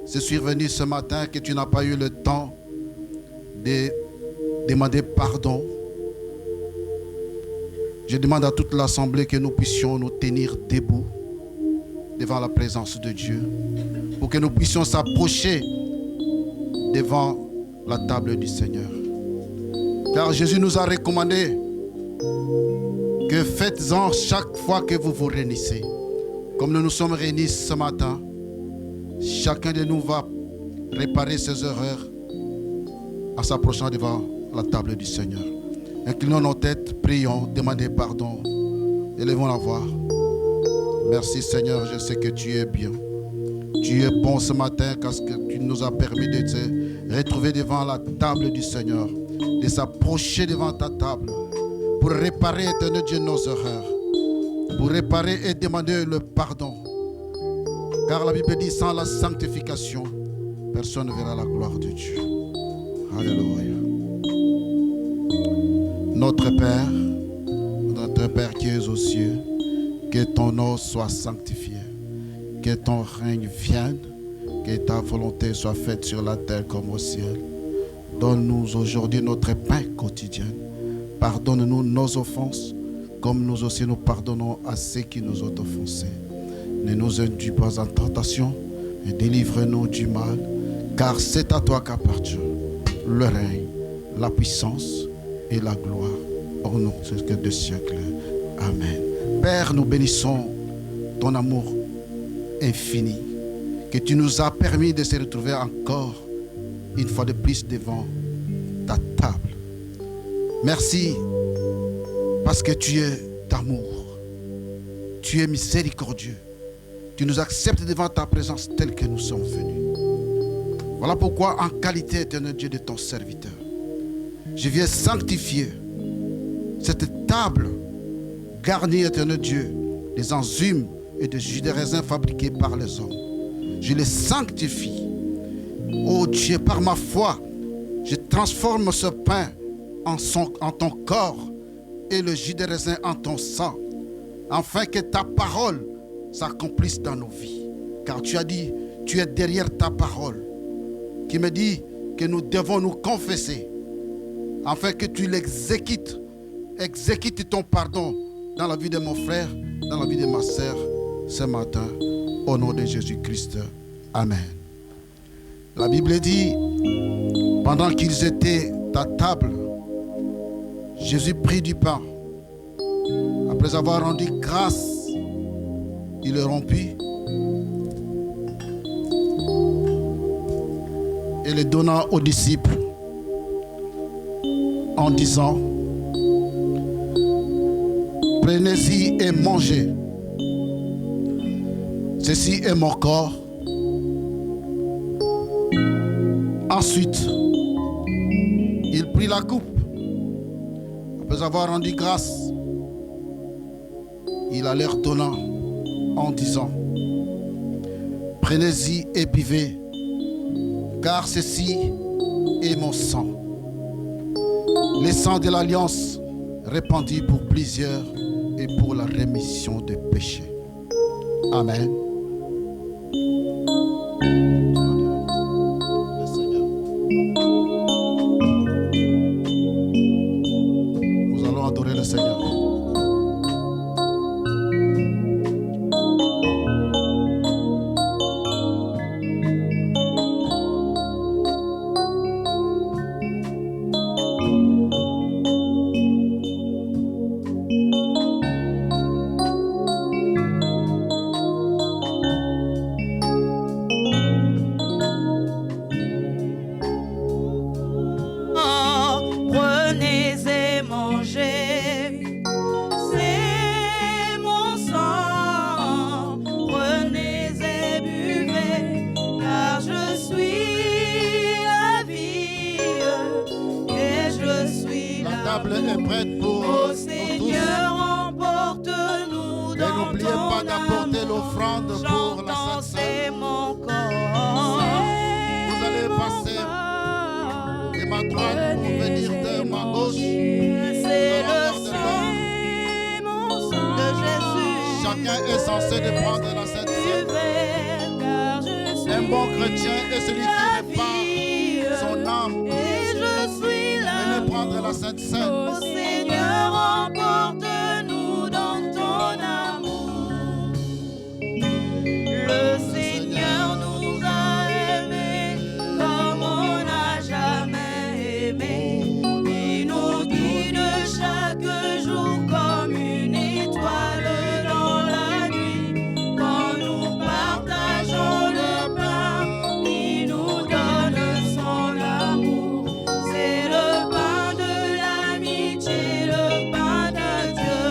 s'est survenu ce matin que tu n'as pas eu le temps de demander pardon. Je demande à toute l'assemblée que nous puissions nous tenir debout devant la présence de Dieu, pour que nous puissions s'approcher devant la table du Seigneur. Car Jésus nous a recommandé que faites-en chaque fois que vous vous réunissez. Comme nous nous sommes réunis ce matin, chacun de nous va réparer ses erreurs en s'approchant devant la table du Seigneur. Inclinons nos têtes, prions, demandez pardon, élevons la voix. Merci Seigneur, je sais que tu es bien. Tu es bon ce matin parce que tu nous as permis de te retrouver devant la table du Seigneur, de s'approcher devant ta table pour réparer, éternel Dieu, nos erreurs, pour réparer et demander le pardon. Car la Bible dit, sans la sanctification, personne ne verra la gloire de Dieu. Alléluia. Notre Père qui es aux cieux, que ton nom soit sanctifié, que ton règne vienne, que ta volonté soit faite sur la terre comme au ciel. Donne-nous aujourd'hui notre pain quotidien. Pardonne-nous nos offenses, comme nous aussi nous pardonnons à ceux qui nous ont offensés. Ne nous induis pas en tentation, mais délivre-nous du mal, car c'est à toi qu'appartient le règne, la puissance et la gloire, au nom de siècles. Amen. Père, nous bénissons ton amour infini, que tu nous as permis de se retrouver encore une fois de plus devant ta table. Merci parce que tu es d'amour, tu es miséricordieux, tu nous acceptes devant ta présence telle que nous sommes venus. Voilà pourquoi, en qualité, éternel Dieu, de ton serviteur, je viens sanctifier cette table garnie, éternel Dieu, des enzymes et des jus de raisin fabriqués par les hommes. Je les sanctifie. Oh Dieu, par ma foi, je transforme ce pain en ton corps et le jus de raisin en ton sang, afin que ta parole s'accomplisse dans nos vies. Car tu as dit, tu es derrière ta parole, qui me dit que nous devons nous confesser, afin que tu l'exécutes. Exécute ton pardon dans la vie de mon frère, dans la vie de ma sœur, ce matin, au nom de Jésus-Christ. Amen. La Bible dit, pendant qu'ils étaient à table, Jésus prit du pain. Après avoir rendu grâce, il le rompit et le donna aux disciples en disant, prenez-y et mangez. Ceci est mon corps. Ensuite, il prit la coupe. Après avoir rendu grâce, il la leur donna en disant, prenez-y et buvez, car ceci est mon sang, le sang de l'alliance répandu pour plusieurs et pour la rémission des péchés. Amen. Nous allons adorer le Seigneur. Prenez et mangez, c'est mon sang. Prenez et buvez, car je suis la vie et je suis La la table est prête pour Ô tous. Seigneur, emporte-nous Et dans n'oubliez ton pas d'apporter amour. l'offrande pour la J'entends, Sainte c'est Seine. mon corps. Vous allez passer de ma droite pour venir de ma gauche. C'est Nous allons le avoir sang de Jésus. Chacun est censé de prendre la Sainte Seine. Car je suis Un bon chrétien est celui la qui répare vie son âme et je suis et la ne prendre la Sainte Seine. Ô Seigneur, emporte-nous dans ton amour. Le Seigneur nous a aimés comme on n'a jamais aimé. Il nous guide chaque jour comme une étoile dans la nuit. Quand nous partageons le pain, il nous donne son amour. C'est le pain de l'amitié, le pain de Dieu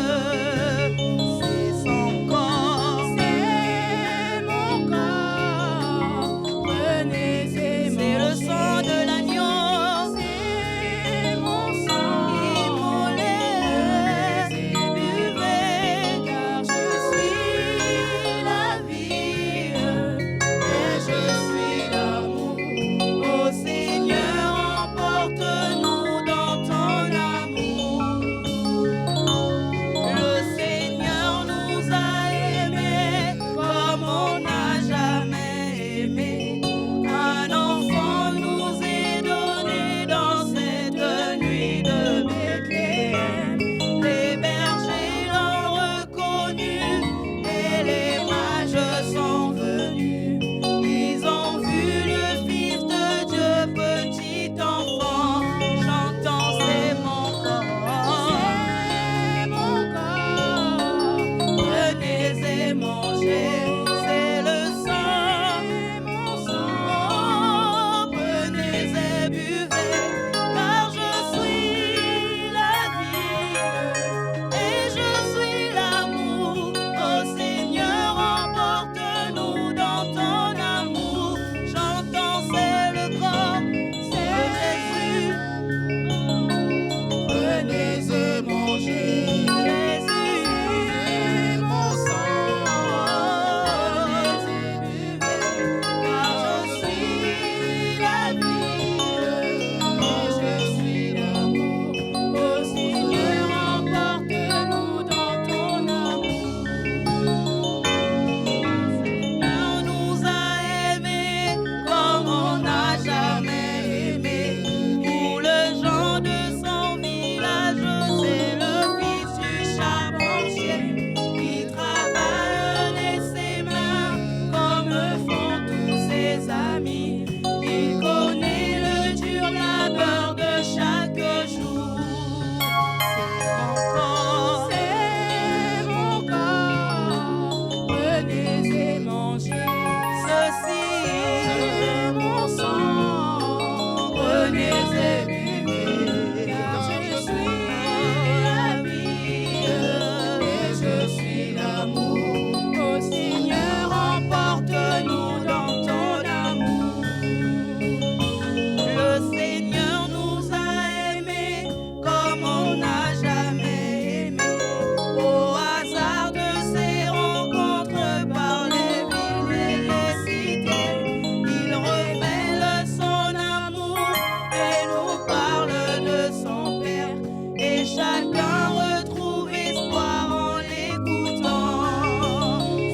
ami. Il connaît le dur labeur de chaque jour. C'est mon corps, prenez et mangez. Ceci est mon sang, prenez et buvez. Car je suis la vie et je suis l'amour. Ô Seigneur, emporte-nous dans ton amour. Le Seigneur nous a aimés comme on n'a jamais aimé. Au hasard de ces rencontres par les villes et les cités, il révèle son amour et nous parle de son Père. Et chacun retrouve espoir en l'écoutant.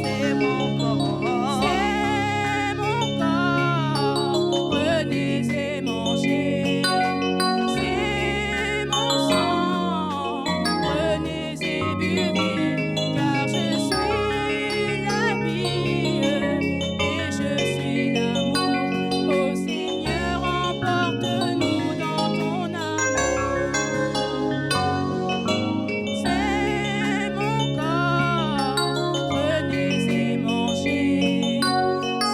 C'est mon corps, prenez et mangez. C'est mon sang, prenez et buvez. Car je suis la vie et je suis l'amour. Ô Seigneur, emporte-nous dans ton amour. C'est mon corps, prenez et mangez.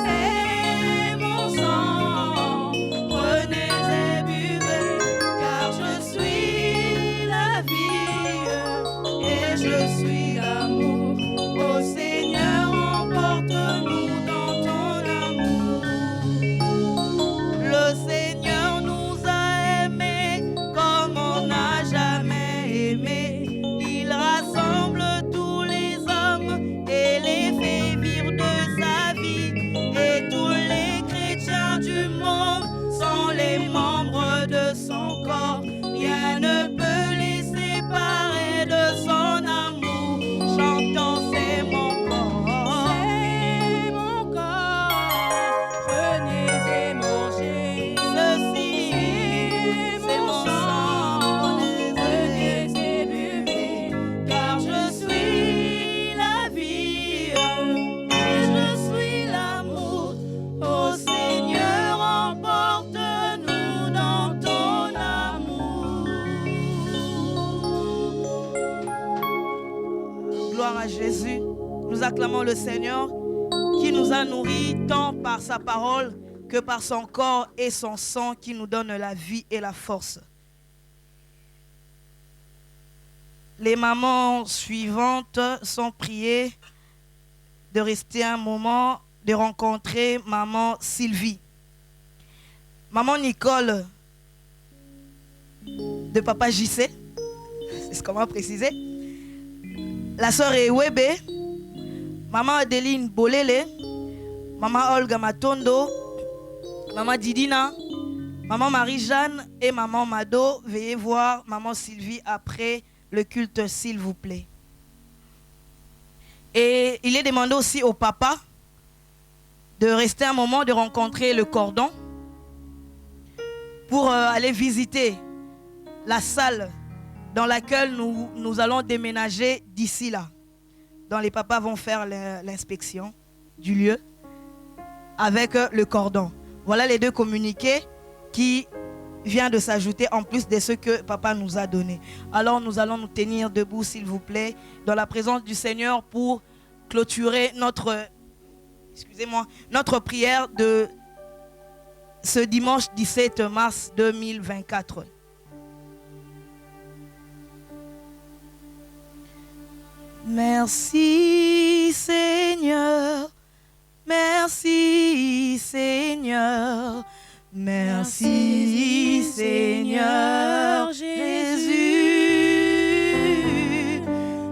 C'est mon sang, prenez et buvez. Car je suis la vie et je suis l'amour. Ô Seigneur, emporte-nous dans ton amour. Le Seigneur nous a aimés comme on n'a jamais aimé. Il rassemble tous les hommes et les fait vivre de sa vie. Et tous les chrétiens du monde sont les membres de son corps. Rien ne peut les séparer de son amour. Chantons, c'est mon corps. C'est mon corps. Prenez et mangez. Ceci est mon sang. Prenez et buvez. Car je suis la vie et je suis l'amour. Ô Seigneur, emporte-nous dans ton amour. Gloire à Jésus. Nous acclamons le Seigneur qui nous a nourris tant par sa parole que par son corps et son sang qui nous donne la vie et la force. Les mamans suivantes sont priées de rester un moment, de rencontrer maman Sylvie. Maman Nicole de papa JC, c'est ce qu'on va préciser. La sœur Ewebe, maman Adeline Bolele, maman Olga Matondo, maman Didina, maman Marie-Jeanne et maman Mado. Veuillez voir maman Sylvie après le culte, s'il vous plaît. Et il est demandé aussi au papa de rester un moment, de rencontrer le cordon pour aller visiter la salle dans laquelle nous allons déménager d'ici là. Donc les papas vont faire l'inspection du lieu avec le cordon. Voilà les deux communiqués qui viennent de s'ajouter en plus de ce que papa nous a donné. Alors nous allons nous tenir debout, s'il vous plaît, dans la présence du Seigneur pour clôturer notre prière de ce dimanche 17 mars 2024. Merci Seigneur, merci Seigneur, merci Seigneur Jésus,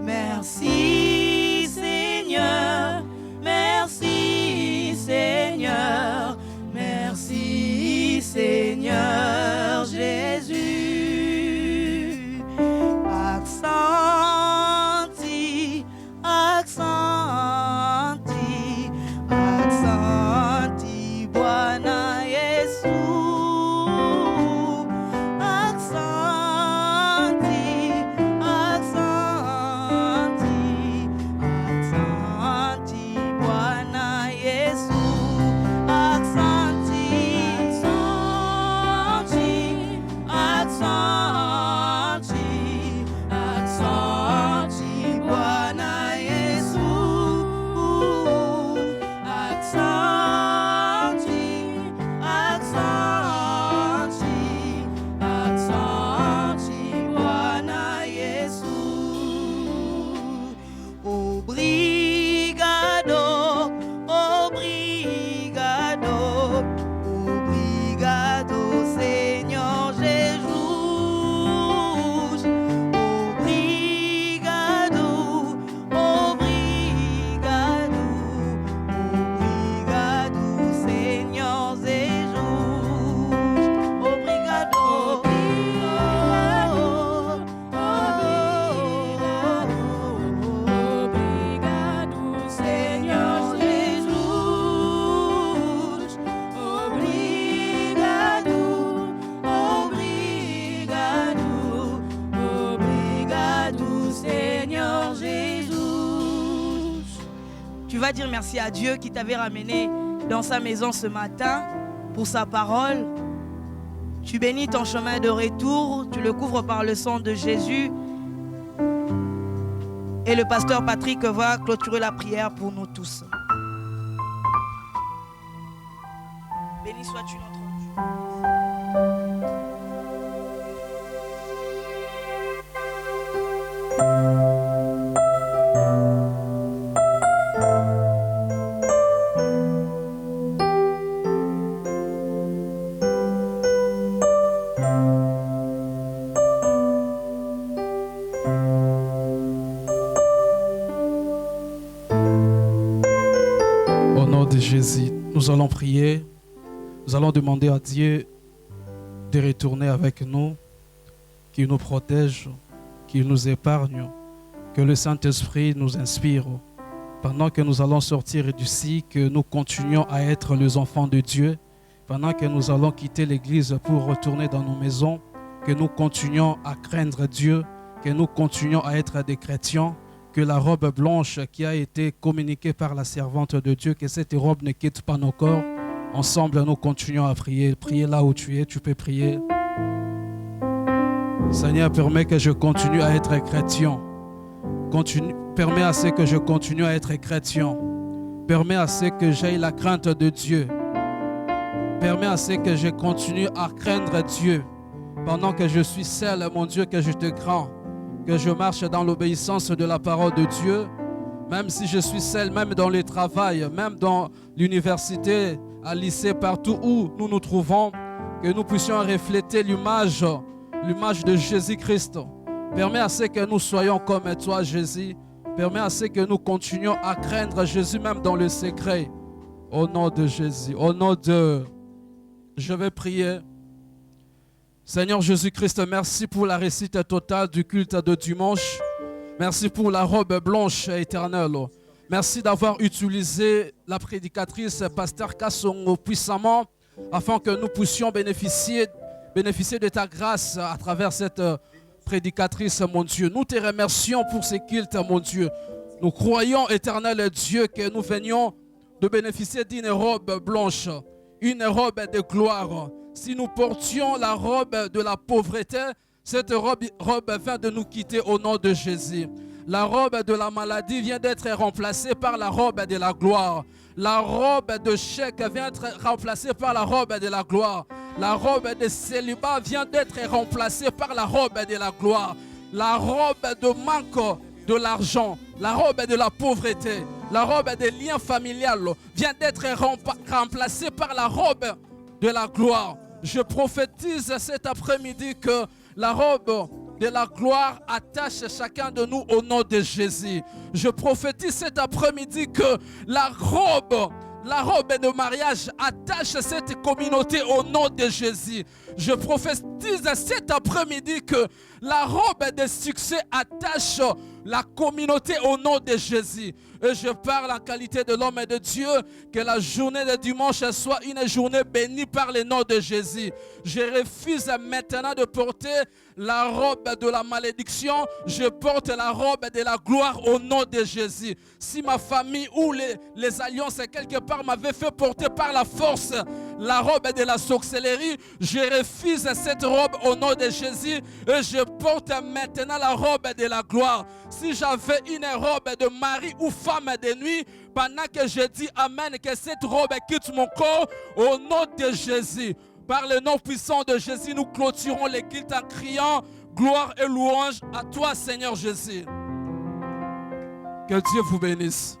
merci Seigneur, merci Seigneur, merci Seigneur Jésus. Aksanti Bwana Yesu, aksanti vas dire merci à Dieu qui t'avait ramené dans sa maison ce matin pour sa parole. Tu bénis ton chemin de retour, tu le couvres par le sang de Jésus. Et le pasteur Patrick va clôturer la prière pour nous tous. Béni sois-tu notre Dieu. Au nom de Jésus, nous allons prier. Nous allons demander à Dieu de retourner avec nous, qu'il nous protège, qu'il nous épargne, que le Saint-Esprit nous inspire. Pendant que nous allons sortir d'ici, que nous continuions à être les enfants de Dieu, pendant que nous allons quitter l'église pour retourner dans nos maisons, que nous continuions à craindre Dieu, que nous continuions à être des chrétiens, que la robe blanche qui a été communiquée par la servante de Dieu, que cette robe ne quitte pas nos corps. Ensemble, nous continuons à prier. Priez là où tu es, tu peux prier. Seigneur, permets que je continue à être chrétien. Permets à ce que je continue à être chrétien. Permets à ce que j'aie la crainte de Dieu. Permets à ce que je continue à craindre Dieu. Pendant que je suis seul, mon Dieu, que je te crains. Que je marche dans l'obéissance de la parole de Dieu. Même si je suis seul, même dans le travail, même dans l'université, à lycée, partout où nous nous trouvons, que nous puissions refléter l'image de Jésus-Christ. Permets à ce que nous soyons comme toi, Jésus. Permets à ce que nous continuions à craindre Jésus même dans le secret. Au nom de Jésus, au nom de... Je vais prier. Seigneur Jésus-Christ, merci pour la réussite totale du culte de dimanche. Merci pour la robe blanche éternelle. Merci d'avoir utilisé la prédicatrice Pasteur Kassongo puissamment afin que nous puissions bénéficier de ta grâce à travers cette prédicatrice, mon Dieu. Nous te remercions pour ce culte, mon Dieu. Nous croyons, éternel Dieu, que nous venions de bénéficier d'une robe blanche, une robe de gloire. Si nous portions la robe de la pauvreté, cette robe vient de nous quitter au nom de Jésus. La robe de la maladie vient d'être remplacée par la robe de la gloire. La robe de chèque vient d'être remplacée par la robe de la gloire. La robe de célibat vient d'être remplacée par la robe de la gloire. La robe de manque de l'argent, la robe de la pauvreté, la robe des liens familiaux vient d'être remplacée par la robe de la gloire. Je prophétise cet après-midi que la robe de la gloire attache chacun de nous au nom de Jésus. Je prophétise cet après-midi que la robe de mariage attache cette communauté au nom de Jésus. Je prophétise cet après-midi que la robe de succès attache la communauté au nom de Jésus. Et je parle en qualité de l'homme et de Dieu, que la journée de dimanche soit une journée bénie par le nom de Jésus. Je refuse maintenant de porter la robe de la malédiction. Je porte la robe de la gloire au nom de Jésus. Si ma famille ou les alliances quelque part m'avaient fait porter par la force la robe de la sorcellerie, je refuse cette robe au nom de Jésus et je porte maintenant la robe de la gloire. Si j'avais une robe de mari ou femme de nuit, pendant que je dis Amen, que cette robe quitte mon corps au nom de Jésus. Par le nom puissant de Jésus, nous clôturons les cultes en criant gloire et louange à toi, Seigneur Jésus. Que Dieu vous bénisse.